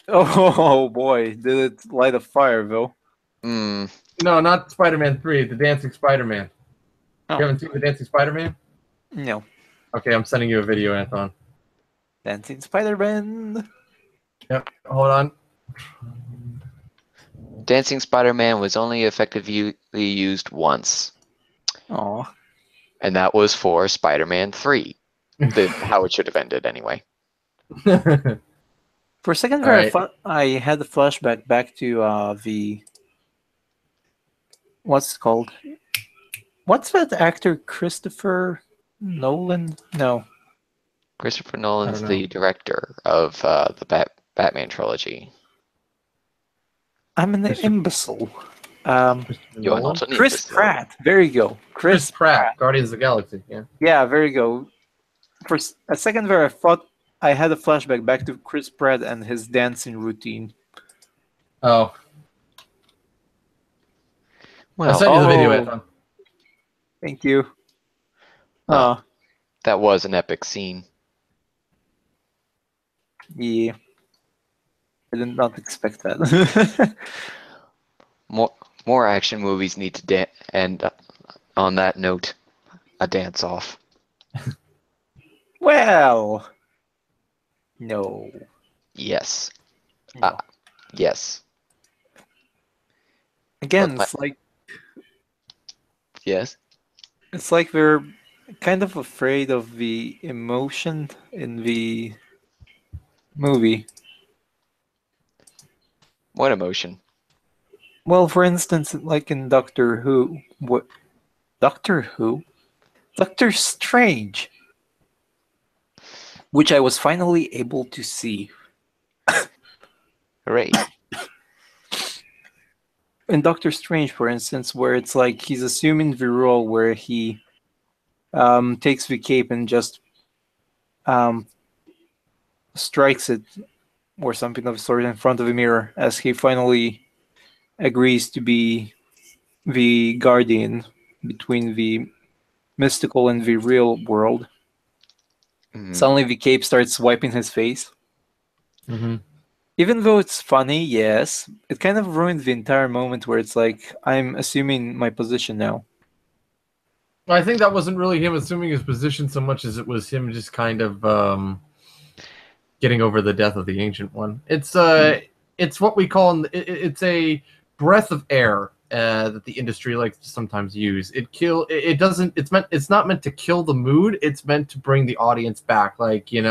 Oh boy, did it light a fire though? Hmm. No, not Spider-Man 3, the Dancing Spider-Man. Oh. You haven't seen the Dancing Spider-Man? No, Okay, I'm sending you a video, Anton. Dancing Spider-Man. Yep, hold on. Dancing Spider-Man was only effectively used once, Oh, and that was for Spider-Man 3. How it should have ended anyway. for a second All there, right. I had a flashback back to the what's it called? What's that actor? Christopher Nolan? No, Christopher Nolan's know. the director of the Batman trilogy. I'm an Christopher- imbecile. You are Nolan? not an Chris imbecile. Pratt. There you go. Chris Pratt, Guardians of the Galaxy. Yeah. Yeah, there you go. For a second there, I thought I had a flashback back to Chris Pratt and his dancing routine. Oh, I Well, sent you the video, Oh. Anton. Thank you. Oh. that was an epic scene. Yeah. I did not expect that. More action movies need to and on that note, a dance off. Well, no. Yes. No. Yes. Again, But yes. it's like we're kind of afraid of the emotion in the movie. What emotion? Well, for instance, like in Doctor Who. What? Doctor Who? Doctor Strange! Which I was finally able to see. Hooray. In Doctor Strange, for instance, where it's like he's assuming the role where he takes the cape and just strikes it or something of the sort in front of the mirror as he finally agrees to be the guardian between the mystical and the real world. Mhm. Suddenly the cape starts wiping his face. Mm-hmm. Even though it's funny, yes, it kind of ruined the entire moment where it's like, I'm assuming my position now. I think that wasn't really him assuming his position so much as it was him just kind of getting over the death of the Ancient One. It's what we call it's a breath of air that the industry likes to sometimes use. It doesn't. It's not meant to kill the mood. It's meant to bring the audience back. Like yeah,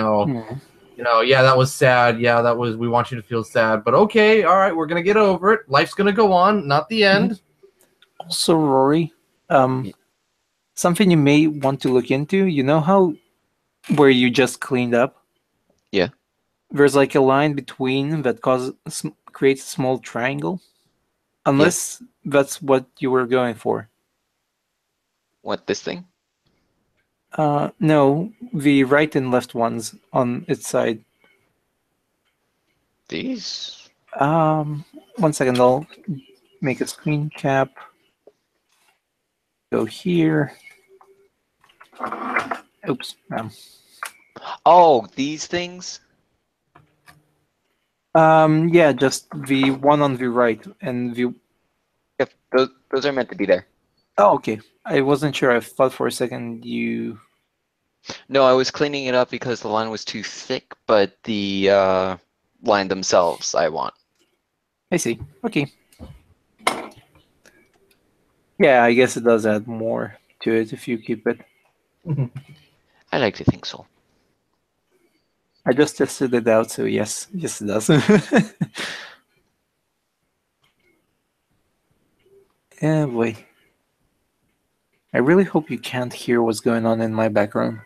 that was sad. Yeah, we want you to feel sad. But okay, all right, we're going to get over it. Life's going to go on, not the end. Also, Rory, something you may want to look into, you know how where you just cleaned up? Yeah. There's like a line between that creates a small triangle. Unless that's what you were going for. What, this thing? No, the right and left ones on its side. These? 1 second, I'll make a screen cap. Go here. Oops. Oh, these things? Yeah, just the one on the right and the. Yep, those are meant to be there. Oh, okay. I wasn't sure. I thought for a second you. No, I was cleaning it up because the line was too thick, but the line themselves I want. I see. Okay. Yeah, I guess it does add more to it if you keep it. I like to think so. I just tested it out, so yes, it does. Yeah, boy. I really hope you can't hear what's going on in my background.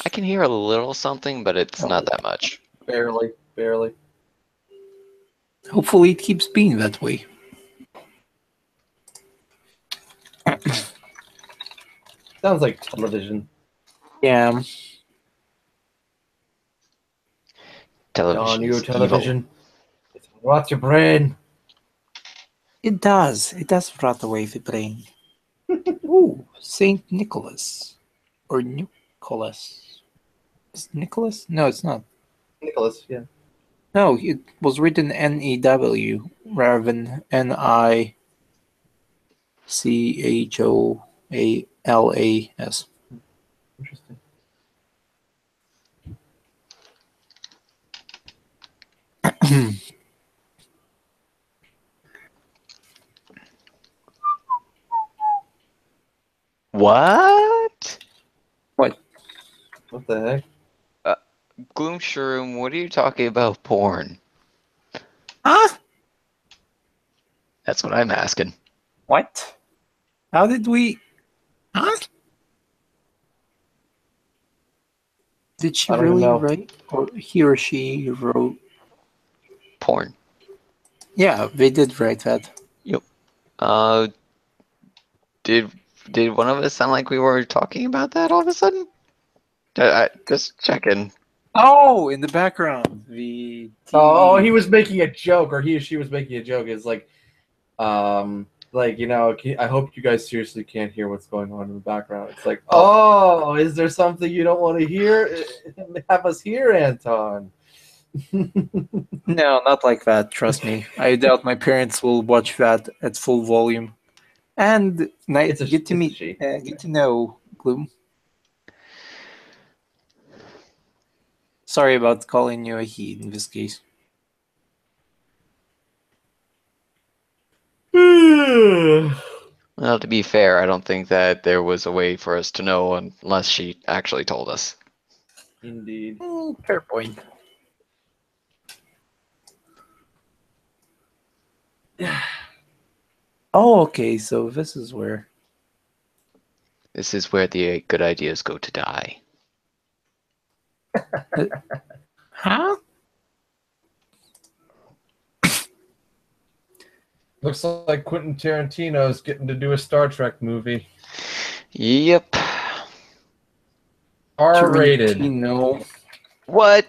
I can hear a little something, but it's not that much. Barely. Hopefully it keeps being that way. Sounds like television. Yeah. Television Your is television. It rots your brain. It does. It does rot away the brain. Ooh, Saint Nicholas. Or Nicholas. Is it Nicholas? No, it's not. Nicholas, yeah. No, it was written N-E-W rather than Nicholas. Interesting. What? What? What the heck? Gloom Shroom, what are you talking about porn? Huh? That's what I'm asking. What? How did we... Huh? Did she I don't even really know. write, or he or she wrote? Porn. Yeah, they did write that. Yep. Uh, did one of us sound like we were talking about that all of a sudden? Just checking. Oh, in the background, the Oh, TV. he was making a joke, or he or she was making a joke. It's like, I hope you guys seriously can't hear what's going on in the background. It's like, oh, is there something you don't want to hear? Have us hear, Anton. No, not like that. Trust me. I doubt my parents will watch that at full volume. And It's a get to meet, she. get to know Gloom. Sorry about calling you a he in this case. Well, to be fair, I don't think that there was a way for us to know unless she actually told us. Indeed. Fair point. Oh, okay. So this is where. This is where the good ideas go to die. Huh? Looks like Quentin Tarantino's getting to do a Star Trek movie. Yep. R-rated. Tarantino. What?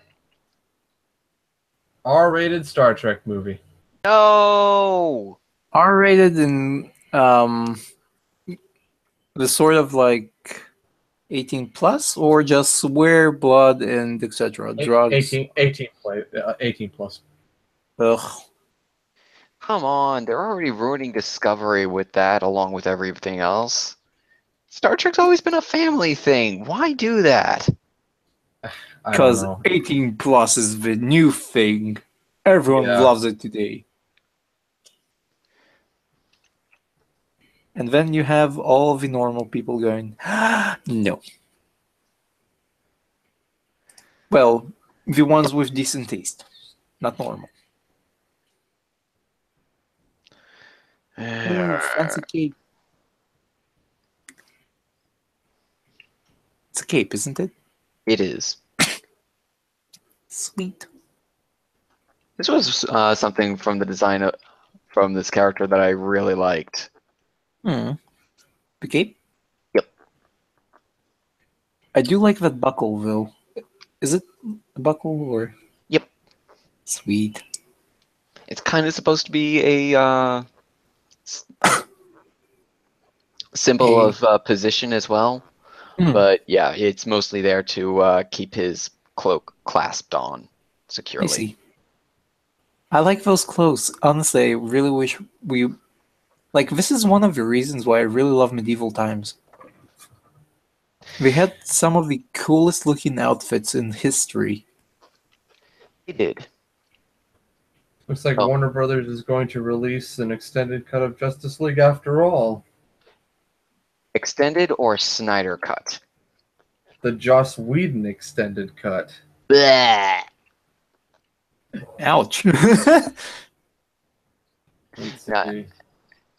R-rated Star Trek movie. No! R-rated in the sort of like 18 plus, or just swear, blood, and etc. Drugs. 18 plus. Ugh. Come on, they're already ruining Discovery with that, along with everything else. Star Trek's always been a family thing. Why do that? I don't Because know. 18 plus is the new thing. Everyone Yeah. loves it today. And then you have all the normal people going, no. Well, the ones with decent taste, not normal. Ooh, fancy cape. It's a cape, isn't it? It is. Sweet. This was something from the design from this character that I really liked. Hmm. The cape? Yep. I do like that buckle, though. Is it a buckle or? Yep. Sweet. It's kind of supposed to be a symbol Hey. of position as well. Hmm. But yeah, it's mostly there to keep his cloak clasped on I securely. see. I like those clothes. Honestly, I really wish we... Like, this is one of the reasons why I really love medieval times. They had some of the coolest looking outfits in history. He did. Looks like Oh. Warner Brothers is going to release an extended cut of Justice League after all. Extended or Snyder cut? The Joss Whedon extended cut. Bleh. Ouch. Let's Nah, see.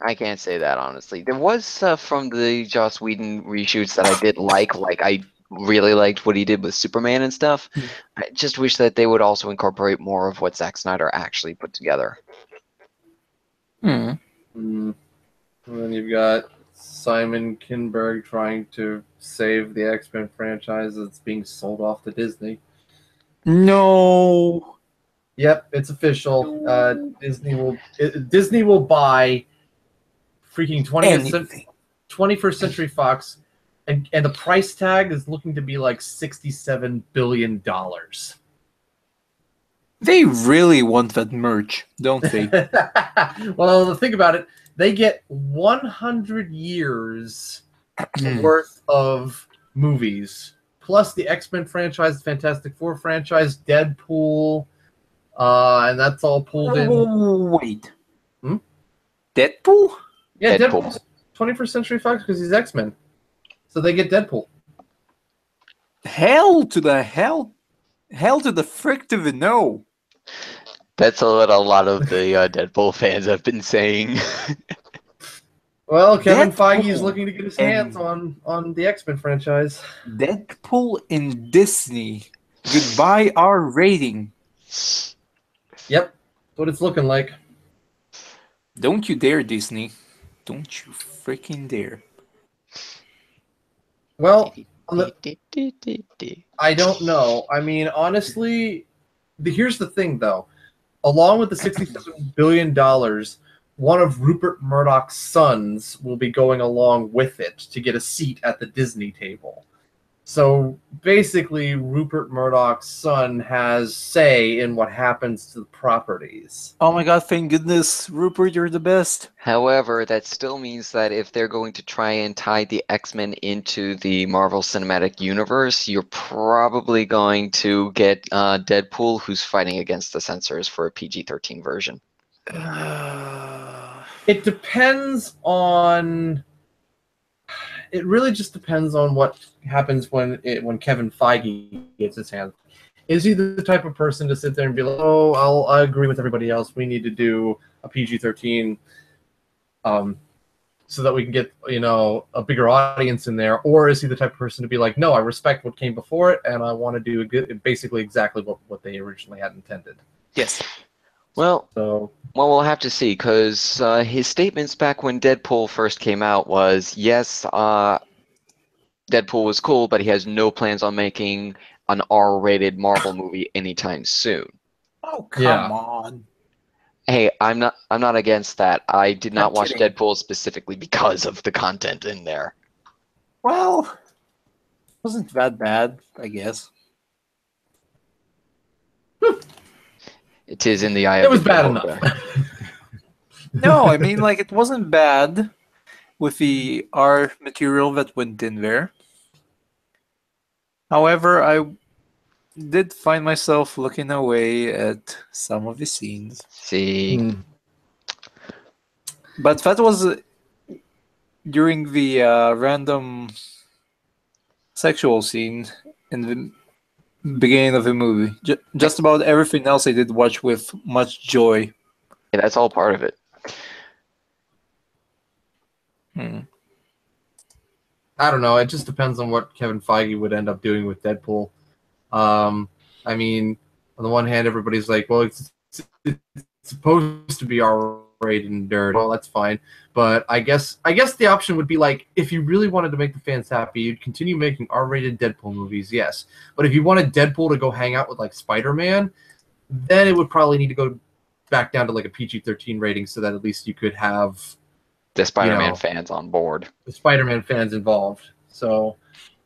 I can't say that honestly. There was stuff from the Joss Whedon reshoots that I did like I really liked what he did with Superman and stuff. Hmm. I just wish that they would also incorporate more of what Zack Snyder actually put together. Hmm. And then you've got Simon Kinberg trying to save the X-Men franchise that's being sold off to Disney. No. Yep, it's official. Disney will buy freaking 21st Century Fox, and the price tag is looking to be like $67 billion. They really want that merch, don't they? Well, think about it. They get 100 years worth of movies, plus the X-Men franchise, Fantastic Four franchise, Deadpool, and that's all pulled in. Wait. Deadpool? Yeah, Deadpool. Deadpool's 21st Century Fox because he's X-Men. So they get Deadpool. Hell to the hell. Hell to the frick to the no. That's what a lot of the Deadpool fans have been saying. Well, Kevin Deadpool Feige is looking to get his hands on the X-Men franchise. Deadpool in Disney. Goodbye R rating. Yep, that's what it's looking like. Don't you dare, Disney. Don't you freaking dare. Well, I don't know. I mean, honestly, here's the thing, though. Along with the $67 billion, one of Rupert Murdoch's sons will be going along with it to get a seat at the Disney table. So basically, Rupert Murdoch's son has say in what happens to the properties. Oh my god, thank goodness. Rupert, you're the best. However, that still means that if they're going to try and tie the X-Men into the Marvel Cinematic Universe, you're probably going to get Deadpool, who's fighting against the censors for a PG-13 version. It depends on. It really just depends on what happens when Kevin Feige gets his hands. Is he the type of person to sit there and be like, "Oh, I agree with everybody else. We need to do a PG-13, so that we can get a bigger audience in there," or is he the type of person to be like, "No, I respect what came before it, and I want to do basically exactly what they originally had intended." Yes. Well, So we'll have to see, because his statements back when Deadpool first came out was, yes, Deadpool was cool, but he has no plans on making an R-rated Marvel movie anytime soon. Oh, come Yeah. on. Hey, I'm not against that. I did not I'm watch kidding. Deadpool specifically because of the content in there. Well, wasn't that bad, I guess. It is in the eye it of was the bad beholder. enough. No, I mean, like, it wasn't bad with the R material that went in there. However, I did find myself looking away at some of the scenes. See, But that was during the random sexual scene in the beginning of the movie. Just about everything else I did watch with much joy. yeah, that's all part of it. I don't know. It just depends on what Kevin Feige would end up doing with Deadpool. I mean, on the one hand, everybody's like, "Well, it's supposed to be R-rated and dirty." Well, that's fine, but I guess the option would be like, if you really wanted to make the fans happy, you'd continue making R-rated Deadpool movies, yes. But if you wanted Deadpool to go hang out with like Spider-Man, then it would probably need to go back down to like a PG-13 rating, so that at least you could have The Spider-Man fans on board. the Spider-Man fans involved. So,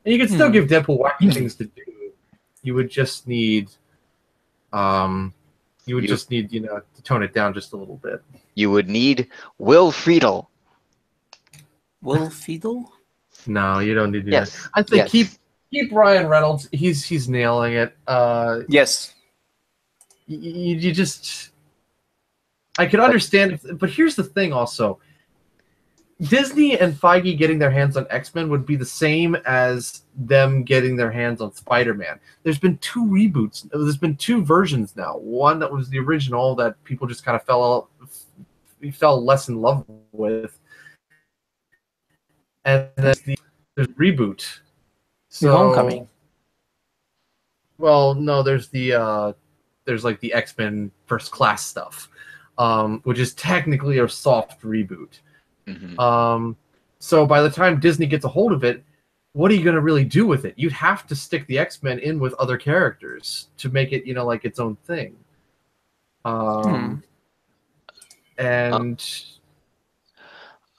and you could still give Deadpool wacky things to do. You would just need, to tone it down just a little bit. You would need Will Friedle. Will Fiedel? No, you don't need to do Yes. that. I think yes. keep Ryan Reynolds. He's nailing it. Yes. You just, I could understand, but here's the thing also. Disney and Feige getting their hands on X-Men would be the same as them getting their hands on Spider-Man. There's been 2 reboots. There's been 2 versions now. One that was the original that people just kind of fell less in love with, and then there's reboot. So, The Homecoming. Well, no, there's like the X-Men First Class stuff, which is technically a soft reboot. Mm-hmm. So by the time Disney gets a hold of it, what are you going to really do with it? You'd have to stick the X-Men in with other characters to make it, like its own thing. And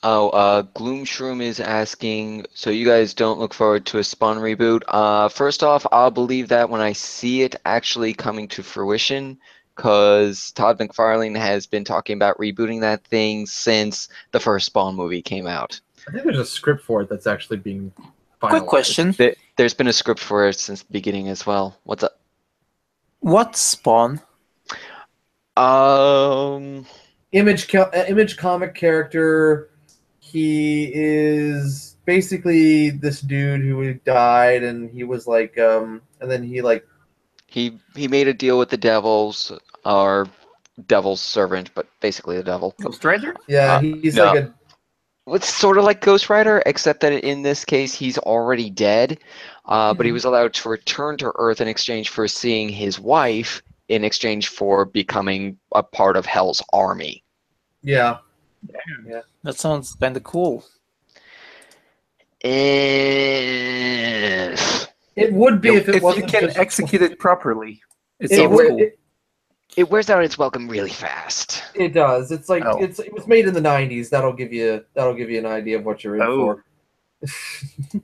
Gloomshroom is asking, so you guys don't look forward to a Spawn reboot? First off, I'll believe that when I see it actually coming to fruition, because Todd McFarlane has been talking about rebooting that thing since the first Spawn movie came out. I think there's a script for it that's actually being finalized. Quick question. There's been a script for it since the beginning as well. What's up? What Spawn? Image comic character. He is basically this dude who died, and he was like, and then he like. He made a deal with the devils, or devil's servant, but basically the devil. Ghost Rider? Yeah, he's no. like a. It's sort of like Ghost Rider, except that in this case he's already dead, but he was allowed to return to Earth in exchange for seeing his wife, in exchange for becoming a part of Hell's army. Yeah. That sounds kind of cool. If It would be if it If you wasn't can just execute it properly, it It, sounds would- cool. it wears out its welcome really fast. it does. It's like Oh. it was made in the '90s. That'll give you an idea of what you're in Oh. for.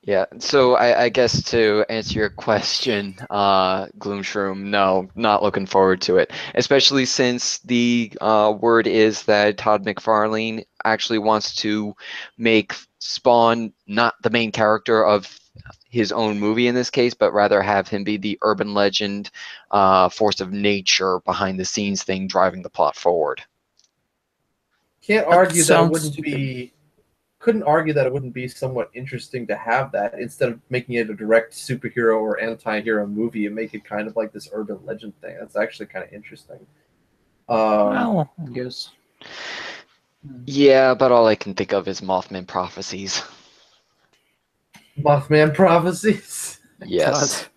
Yeah, so I guess to answer your question, Gloomshroom, no, not looking forward to it. Especially since the word is that Todd McFarlane actually wants to make Spawn not the main character of his own movie in this case, but rather have him be the urban legend, force of nature behind the scenes thing driving the plot forward. Can't That argue that it sounds wouldn't stupid. be. Couldn't argue that it wouldn't be somewhat interesting to have that instead of making it a direct superhero or anti-hero movie and make it kind of like this urban legend thing. That's actually kind of interesting. Well, I guess. Yeah, but all I can think of is Mothman prophecies. Mothman prophecies. Yes.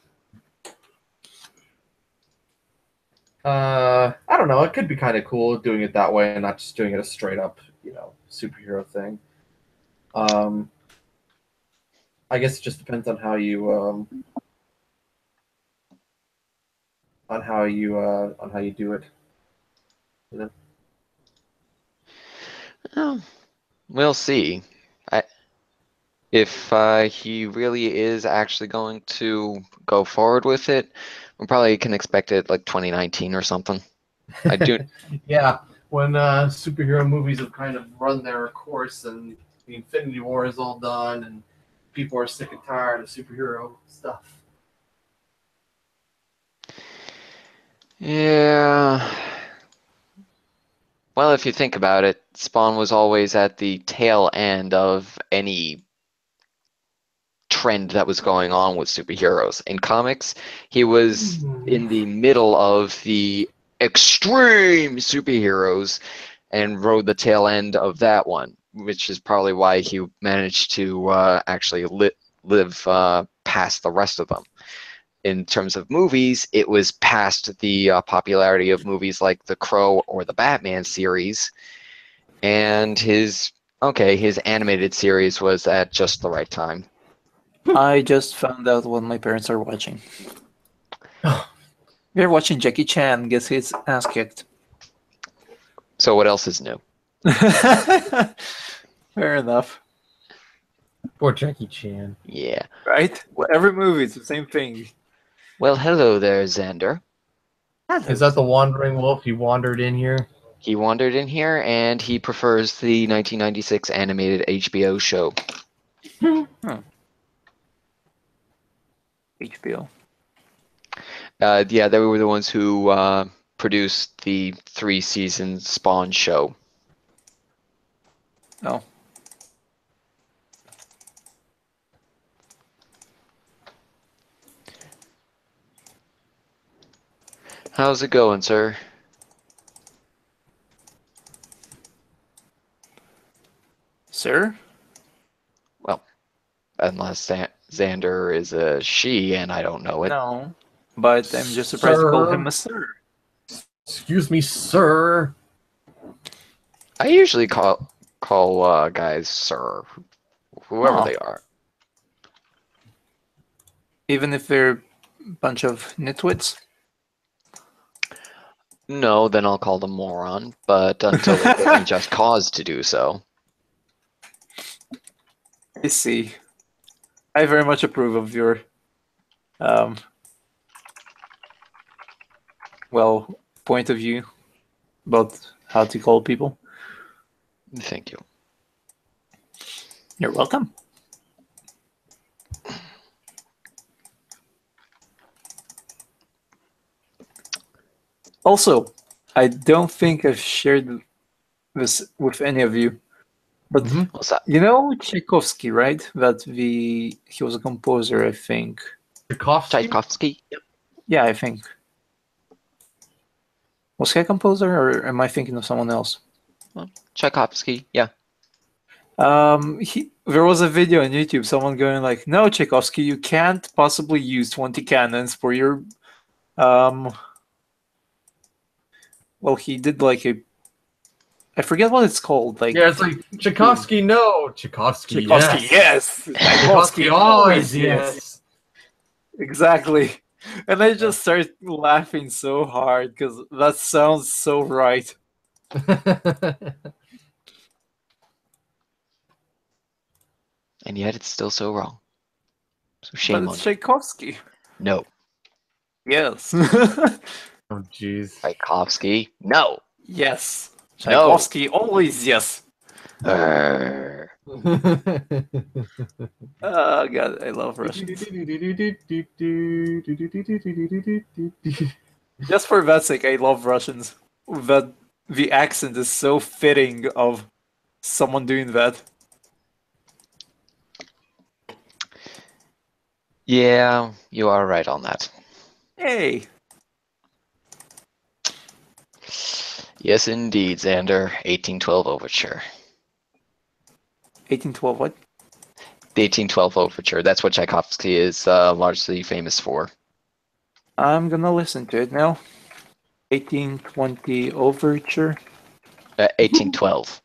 I don't know. It could be kind of cool doing it that way and not just doing it a straight up, superhero thing. I guess it just depends on how you do it. Oh, we'll see. If he really is actually going to go forward with it, we probably can expect it like 2019 or something. I do. Yeah, when superhero movies have kind of run their course and the Infinity War is all done and people are sick and tired of superhero stuff. Yeah. Well, if you think about it, Spawn was always at the tail end of any trend that was going on with superheroes. In comics, he was in the middle of the extreme superheroes and rode the tail end of that one, which is probably why he managed to actually live past the rest of them. In terms of movies, it was past the popularity of movies like The Crow or the Batman series, and his animated series was at just the right time. I just found out what my parents are watching. They're watching Jackie Chan gets his ass kicked. So what else is new? Fair enough. Poor Jackie Chan. Yeah. Right? Every movie, it's the same thing. Well, hello there, Xander. Is that the wandering wolf? He wandered in here. He wandered in here, and he prefers the 1996 animated HBO show. HBO. Yeah, they were the ones who produced the 3-season Spawn show. Oh. How's it going, sir? Sir? Well, unless Xander is a she and I don't know it. No. But I'm just surprised to call him a sir. Excuse me, sir. I usually call guys sir, whoever they are. Even if they're a bunch of nitwits? No, then I'll call them moron, but until they give me just cause to do so. I see. I very much approve of your point of view about how to call people. Thank you. You're welcome. Also, I don't think I've shared this with any of you, but What's that? you know Tchaikovsky, right? He was a composer, I think. Tchaikovsky? Yep. Yeah, I think. Was he a composer, or am I thinking of someone else? Well, Tchaikovsky, yeah. There was a video on YouTube, someone going like, "No, Tchaikovsky, you can't possibly use 20 cannons for your." Well, he did like a. I forget what it's called. Like, Yeah, it's like Tchaikovsky, no. Tchaikovsky, Tchaikovsky, yes. yes. Tchaikovsky, always yes. Exactly. And I just started laughing so hard because that sounds so right. And yet it's still so wrong. So But shame on it's you. Tchaikovsky. No. Yes. Oh, jeez. Tchaikovsky, no. Yes. No. Tchaikovsky, always yes. Arr. Oh, God, I love Russians. Just for that sake, I love Russians. That the accent is so fitting of someone doing that. Yeah, you are right on that. Hey. Yes, indeed, Xander. 1812 Overture. 1812, what? The 1812 Overture. That's what Tchaikovsky is largely famous for. I'm gonna listen to it now. 1820 Overture. 1812.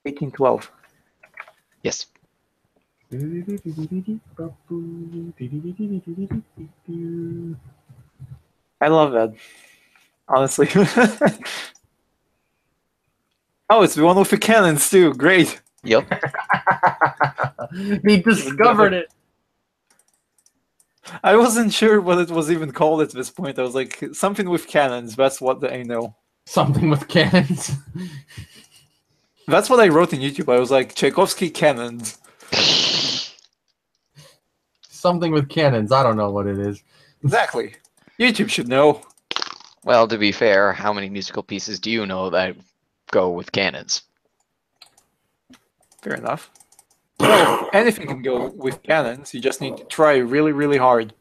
1812. Yes. I love that. Honestly. Oh, it's the one with the cannons too. Great. Yep. He discovered it. I wasn't sure what it was even called at this point. I was like, something with cannons. That's what I know. Something with cannons. That's what I wrote in YouTube. I was like, Tchaikovsky cannons. Something with cannons. I don't know what it is. Exactly. YouTube should know. Well, to be fair, how many musical pieces do you know that go with cannons? Fair enough. Well, anything can go with cannons. You just need to try really, really hard.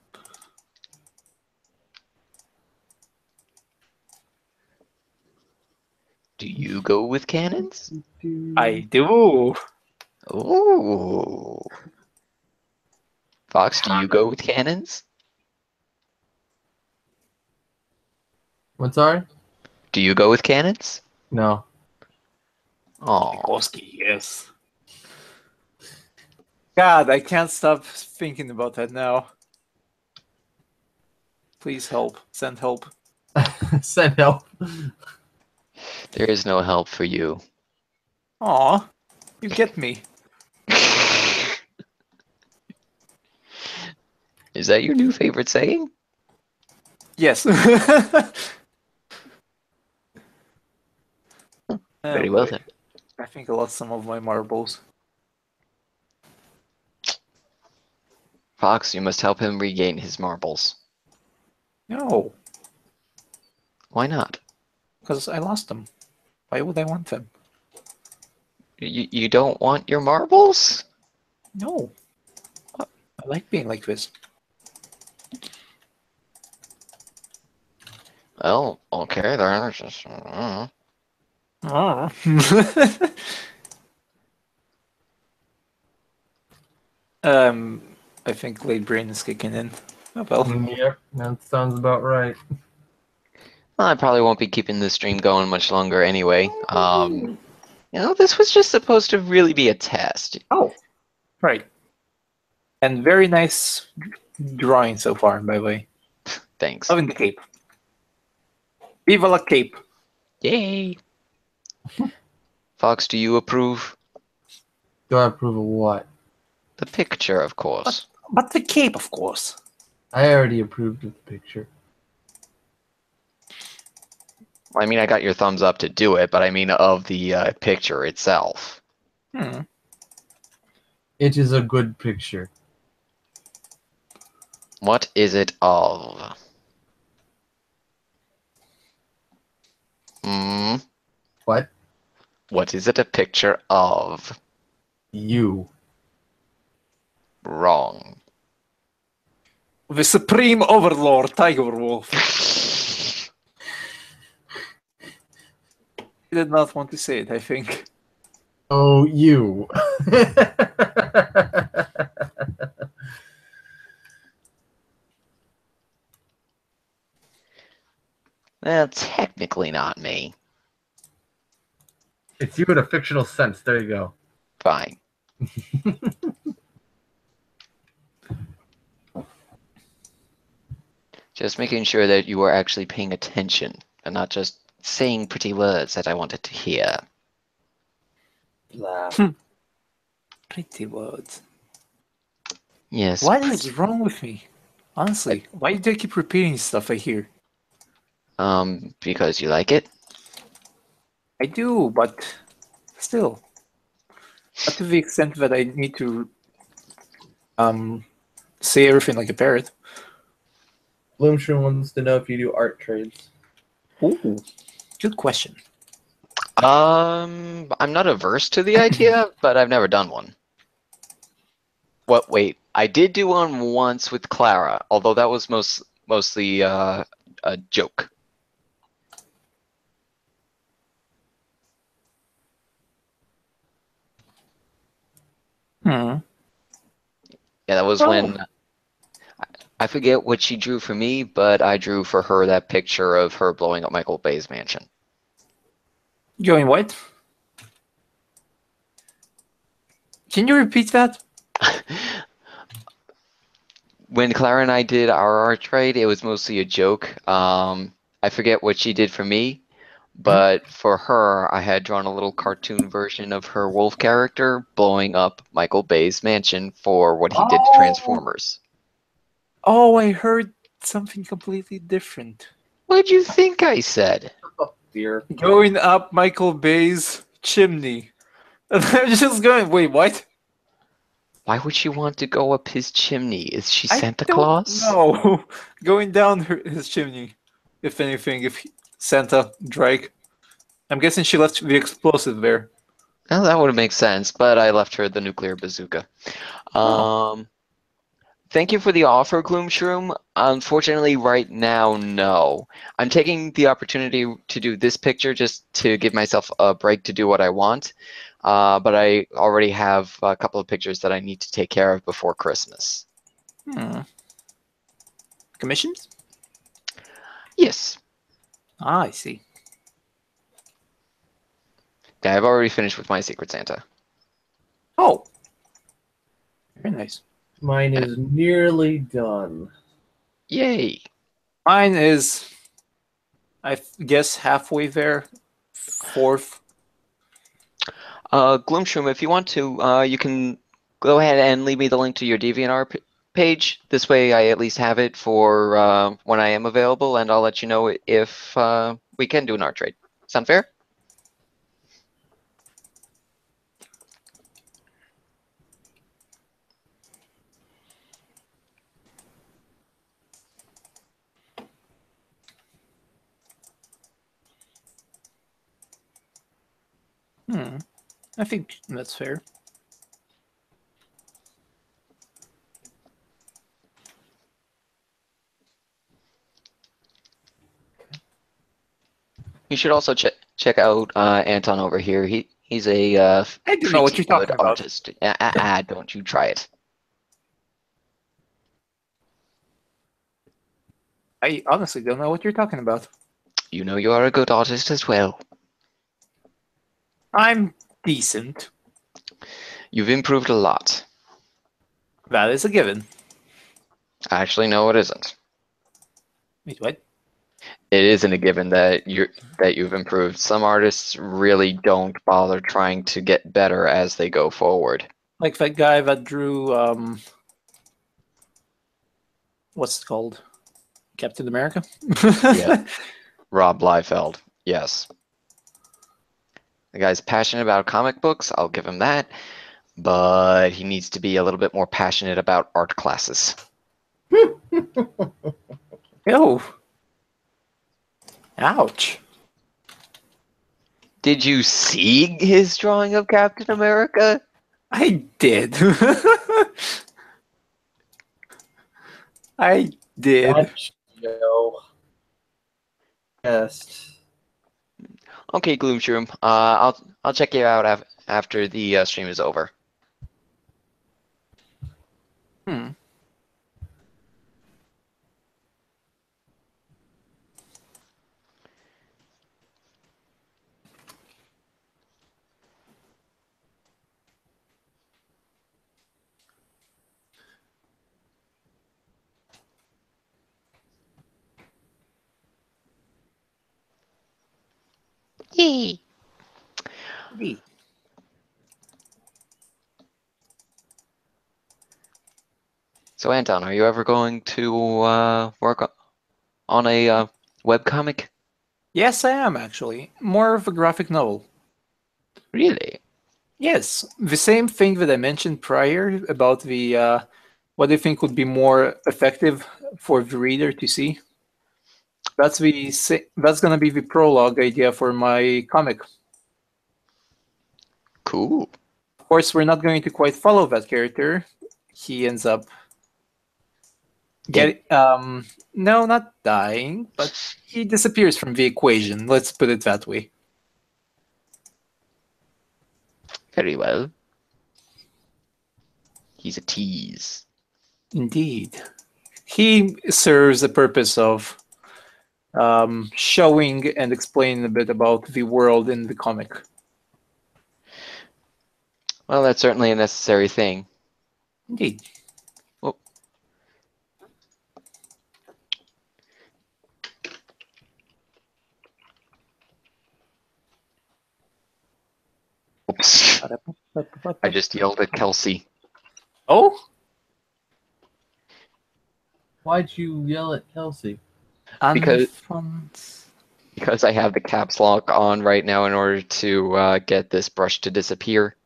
Do you go with cannons? I do. Ooh. Fox, do you go with cannons? What's sorry? Do you go with cannons? No. Oh, Tchaikovsky, yes. God, I can't stop thinking about that now. Please help. Send help. Send help. there is no help for you. Aw, you get me. Is that your new favorite saying? Yes. Very well then. I think I lost some of my marbles. Fox, you must help him regain his marbles. No, Why not? because I lost them. Why would I want them? You don't want your marbles? No. I like being like this. Well, okay, then. Ah. I think late brain is kicking in. Oh well. Yep, that sounds about right. Well, I probably won't be keeping this stream going much longer anyway. This was just supposed to really be a test. Oh, right. And very nice drawing so far, by the way. Thanks. Loving the cape. Viva la cape. Yay! Fox, do you approve? Do I approve of what? The picture, of course. But the cape, of course. I already approved of the picture. I mean, I got your thumbs up to do it, but I mean of the picture itself. Hmm. It is a good picture. What is it of? Hmm? What? What is it a picture of? You. Wrong. The Supreme Overlord, Tiger Wolf. He did not want to say it, I think. Oh, you. Well, technically not me. It's you in a fictional sense. There you go. Fine. Just making sure that you are actually paying attention and not just saying pretty words that I wanted to hear. Blah. Pretty words. Yes. What is wrong with me? Honestly, why do I keep repeating stuff I hear? Because you like it? I do, but still. Not to the extent that I need to say everything like a parrot. Bloomshroom wants to know if you do art trades. Ooh, good question. I'm not averse to the idea, but I've never done one. What? Wait, I did do one once with Clara, although that was mostly a joke. Hmm. Yeah, that was when I forget what she drew for me, but I drew for her that picture of her blowing up Michael Bay's mansion. Going what? Can you repeat that? When Clara and I did our art trade, it was mostly a joke. I forget what she did for me, but for her, I had drawn a little cartoon version of her wolf character blowing up Michael Bay's mansion for what he did to Transformers. Oh, I heard something completely different. What'd you think I said? Oh dear. Going up Michael Bay's chimney. And I'm just going, wait, what? Why would she want to go up his chimney? Is she I Santa don't Claus? know. Going down his chimney, if anything, Santa, Drake. I'm guessing she left the explosive there. Well, that would make sense, but I left her the nuclear bazooka. Thank you for the offer, Gloomshroom. Unfortunately, right now, no. I'm taking the opportunity to do this picture just to give myself a break to do what I want. But I already have a couple of pictures that I need to take care of before Christmas. Commissions? Yes. Ah, I see. Yeah, I've already finished with my Secret Santa. Oh. Very nice. Mine is nearly done. Yay. Mine is, I guess, halfway there. Fourth. Gloomshroom, if you want to, you can go ahead and leave me the link to your DeviantArt page. This way I at least have it for when I am available, and I'll let you know if we can do an art trade. Sound fair? I think that's fair. You should also check out Anton over here. He's a I don't know what pretty you're good talking about. artist. Don't you try it. I honestly don't know what you're talking about. You know you are a good artist as well. I'm decent. You've improved a lot. That is a given. Actually, no, it isn't. Wait, what? It isn't a given that you've improved. Some artists really don't bother trying to get better as they go forward. Like that guy that drew, what's it called? Captain America? Yeah. Rob Liefeld, yes. The guy's passionate about comic books, I'll give him that, but he needs to be a little bit more passionate about art classes. Yo. Ouch. Did you see his drawing of Captain America? I did. I did. That's Joe. Yes. Okay, Gloomshroom. I'll check you out after the stream is over. Hmm. Yay! Hey. So Anton, are you ever going to work on a webcomic? Yes, I am actually. More of a graphic novel. Really? Yes, the same thing that I mentioned prior about the what I think would be more effective for the reader to see. That's that's gonna be the prologue idea for my comic. Cool. Of course, we're not going to quite follow that character. He ends up Dead. no, not dying, but he disappears from the equation. Let's put it that way. Very well. He's a tease. Indeed, he serves the purpose of showing and explaining a bit about the world in the comic. Well, that's certainly a necessary thing. Indeed. Oh. Oops. I just yelled at Kelsey. Oh, Why'd you yell at Kelsey? Because- unfun- Because I have the caps lock on right now in order to get this brush to disappear.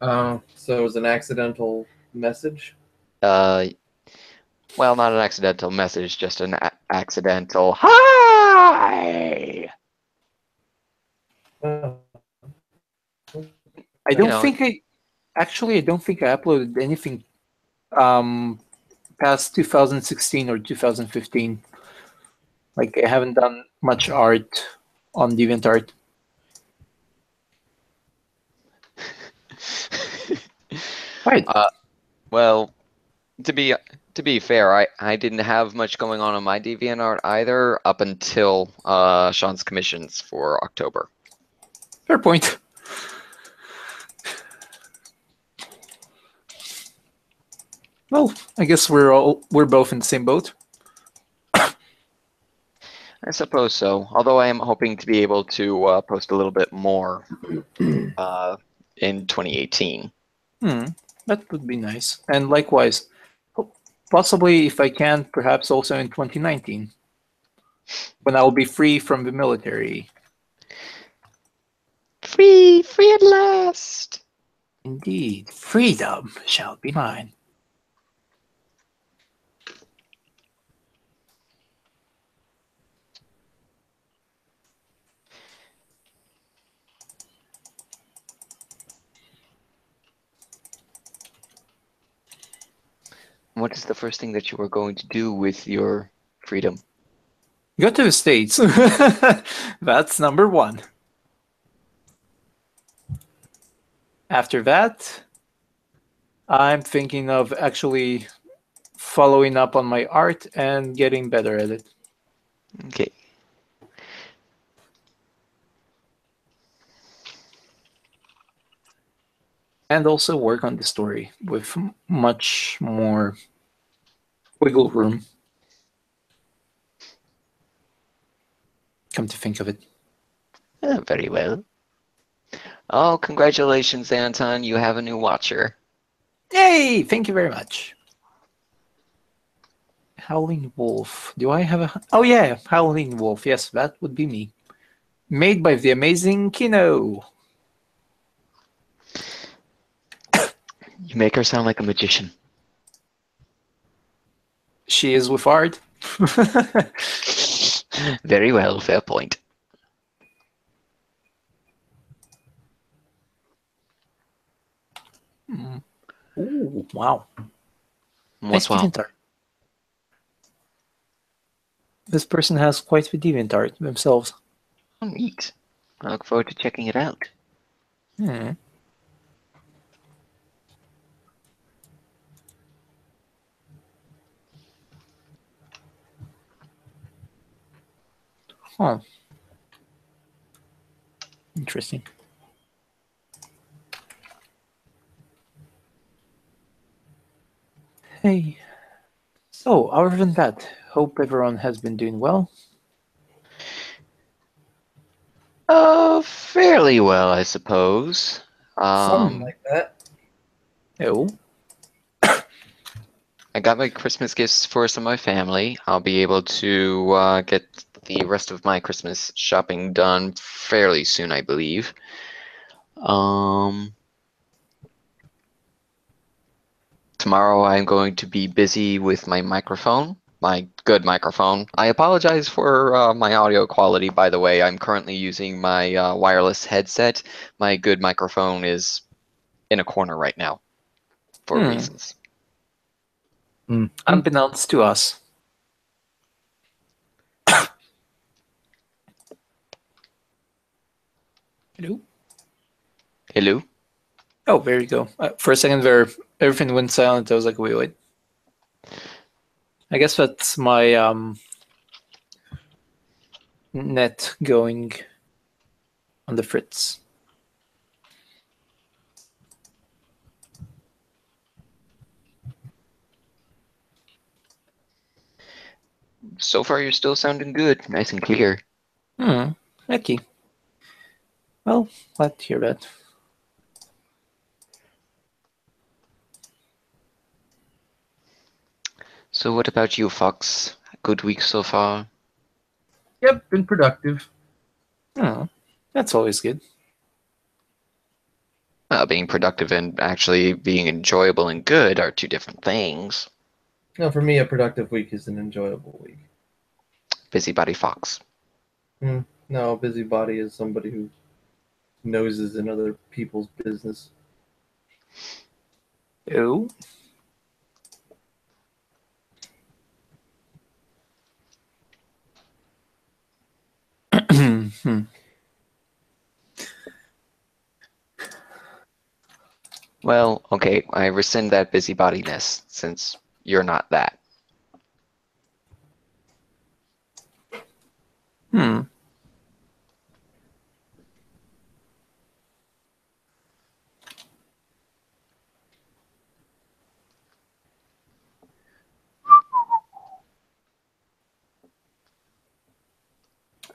So it was an accidental message. Well, not an accidental message, just an accidental hi. Oh. I don't know- think I don't think I uploaded anything um past 2016 or 2015. Like I haven't done much art on DeviantArt. Right. Well, to be fair, I didn't have much going on my DeviantArt either up until Sean's commissions for October. Fair point. Well, I guess we're both in the same boat. I suppose so. Although I am hoping to be able to post a little bit more in 2018. That would be nice. And likewise, possibly if I can, perhaps also in 2019, when I'll be free from the military. Free at last. Indeed, freedom shall be mine. What is the first thing that you are going to do with your freedom? Go to the States. That's number one. After that, I'm thinking of actually following up on my art and getting better at it. Okay. And also work on the story with much more wiggle room. Come to think of it. Very well. Oh, congratulations, Anton. You have a new watcher. Yay! Thank you very much. Howling Wolf. Do I have a... Oh yeah, Howling Wolf. Yes, that would be me. Made by the amazing Kino. You make her sound like a magician. She is with art. Very well, fair point. Ooh, wow. What's Nice wow? DeviantArt. This person has quite the DeviantArt themselves. Oh, neat. I look forward to checking it out. Huh. Interesting. Hey. So, other than that, hope everyone has been doing well. Fairly well, I suppose. Something like that. Oh. I got my Christmas gifts for some of my family. I'll be able to get the rest of my Christmas shopping done fairly soon, I believe. Tomorrow I'm going to be busy with my microphone, my good microphone. I apologize for my audio quality, by the way. I'm currently using my wireless headset. My good microphone is in a corner right now for reasons. Unbeknownst to us. Hello? Hello? Oh, there you go. For a second there, everything went silent. I was like, wait. I guess that's my net going on the fritz. So far you're still sounding good, nice and clear. Lucky. Well, glad to hear that. So what about you, Fox? Good week so far? Yep, been productive. Oh, that's always good. Being productive and actually being enjoyable and good are two different things. No, for me, a productive week is an enjoyable week. Busybody Fox. No, a busybody is somebody who noses in other people's business. Oh. Well, okay, I rescind that busybodiness since you're not that.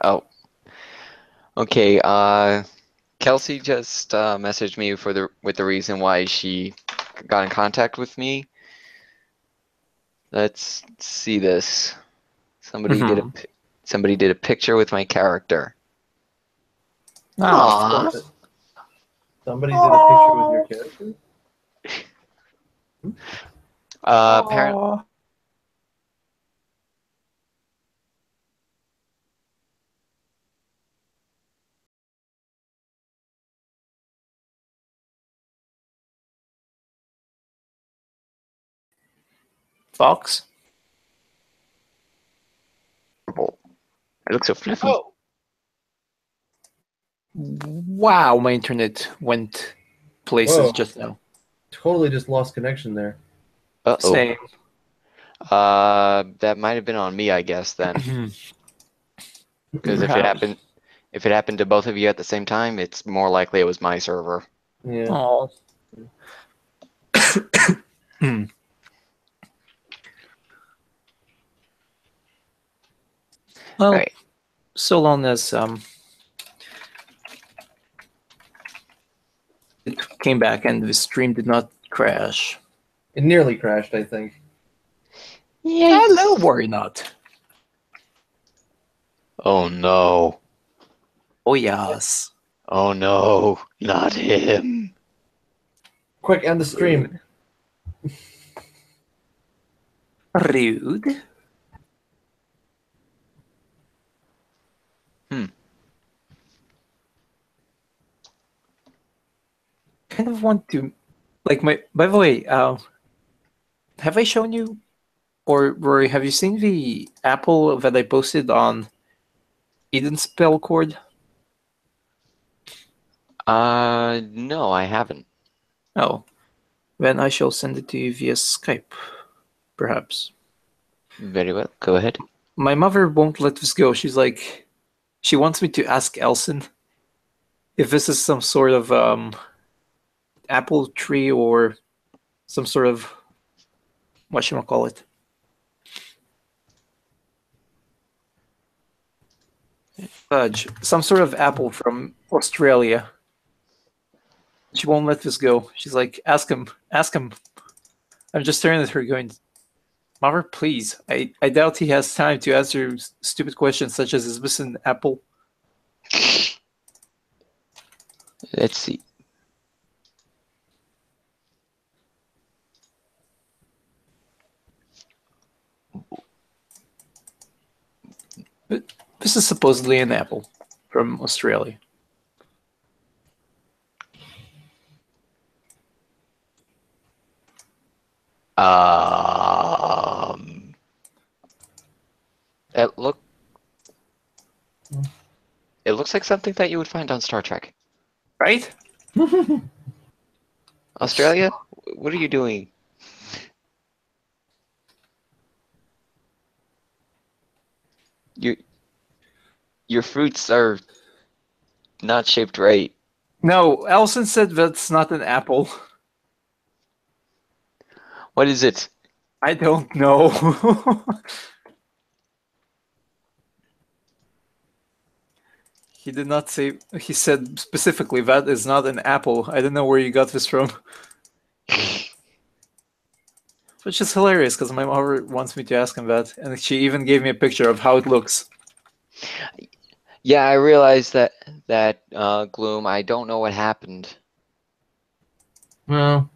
Oh. Okay, Kelsey just messaged me with the reason why she got in contact with me. Let's see this. Somebody did a picture with my character. Of course. Somebody did a picture with your character? Apparently, Fox? it looks so fluffy. Oh. Wow, my internet went places Whoa. just now. Totally just lost connection there. Uh-oh. Same. That might have been on me, I guess, then. Because Perhaps. if it happened to both of you at the same time, it's more likely it was my server. Yeah. Oh. Well, Right. so long as it came back and the stream did not crash. It nearly crashed, I think. Hello, worry not. Oh no. Oh yes. Oh no. Not him. Quick, end the stream. Rude. Kind of want to, like my. By the way, have I shown you, or Rory, have you seen the apple that I posted on Eden Spell Cord? No, I haven't. Oh, then I shall send it to you via Skype, perhaps. Very well. Go ahead. My mother won't let this go. She's like, She wants me to ask Elson if this is some sort of apple tree or some sort of whatchamacallit. Fudge. Some sort of apple from Australia. She won't let this go. She's like, ask him, ask him. I'm just staring at her going, Mother, please. I doubt he has time to answer stupid questions such as, is this an apple? Let's see. But this is supposedly an apple from Australia. It look. It looks like something that you would find on Star Trek. Right? Australia? What are you doing? Your fruits are not shaped right. No, Elson said that's not an apple. What is it? I don't know. He did not say. He said specifically that is not an apple. I don't know where you got this from. Which is hilarious because my mother wants me to ask him that, and she even gave me a picture of how it looks. Yeah, I realized that Gloom. I don't know what happened. Well,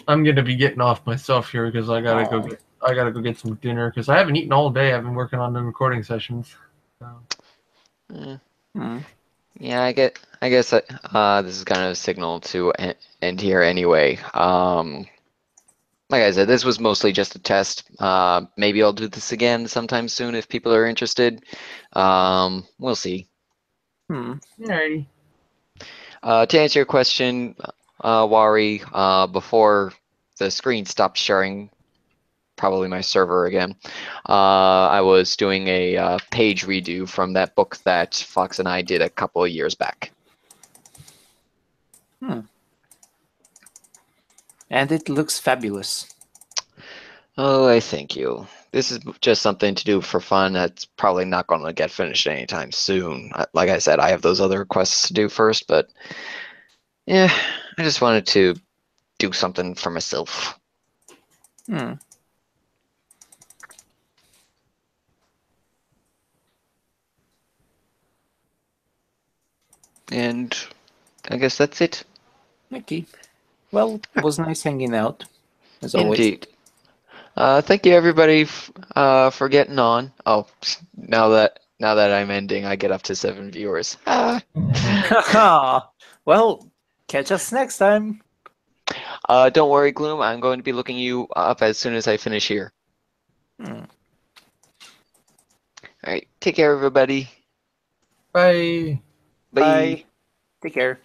I'm gonna be getting off myself here because I gotta go get some dinner because I haven't eaten all day. I've been working on the recording sessions. So. Yeah, I guess this is kind of a signal to end here anyway. Like I said, this was mostly just a test. Maybe I'll do this again sometime soon if people are interested. We'll see. Alrighty. To answer your question, Wari, before the screen stopped sharing, probably my server again, I was doing a page redo from that book that Fox and I did a couple of years back. And it looks fabulous. Oh, I thank you. This is just something to do for fun. That's probably not going to get finished anytime soon. Like I said, I have those other requests to do first, but yeah, I just wanted to do something for myself. And I guess that's it. Okay. Well, it was nice hanging out, as always. Indeed. Thank you everybody for getting on. Oh, now that I'm ending, I get up to 7 viewers. Well, catch us next time. Don't worry, Gloom. I'm going to be looking you up as soon as I finish here. All right. Take care, everybody. Bye. Bye. Take care.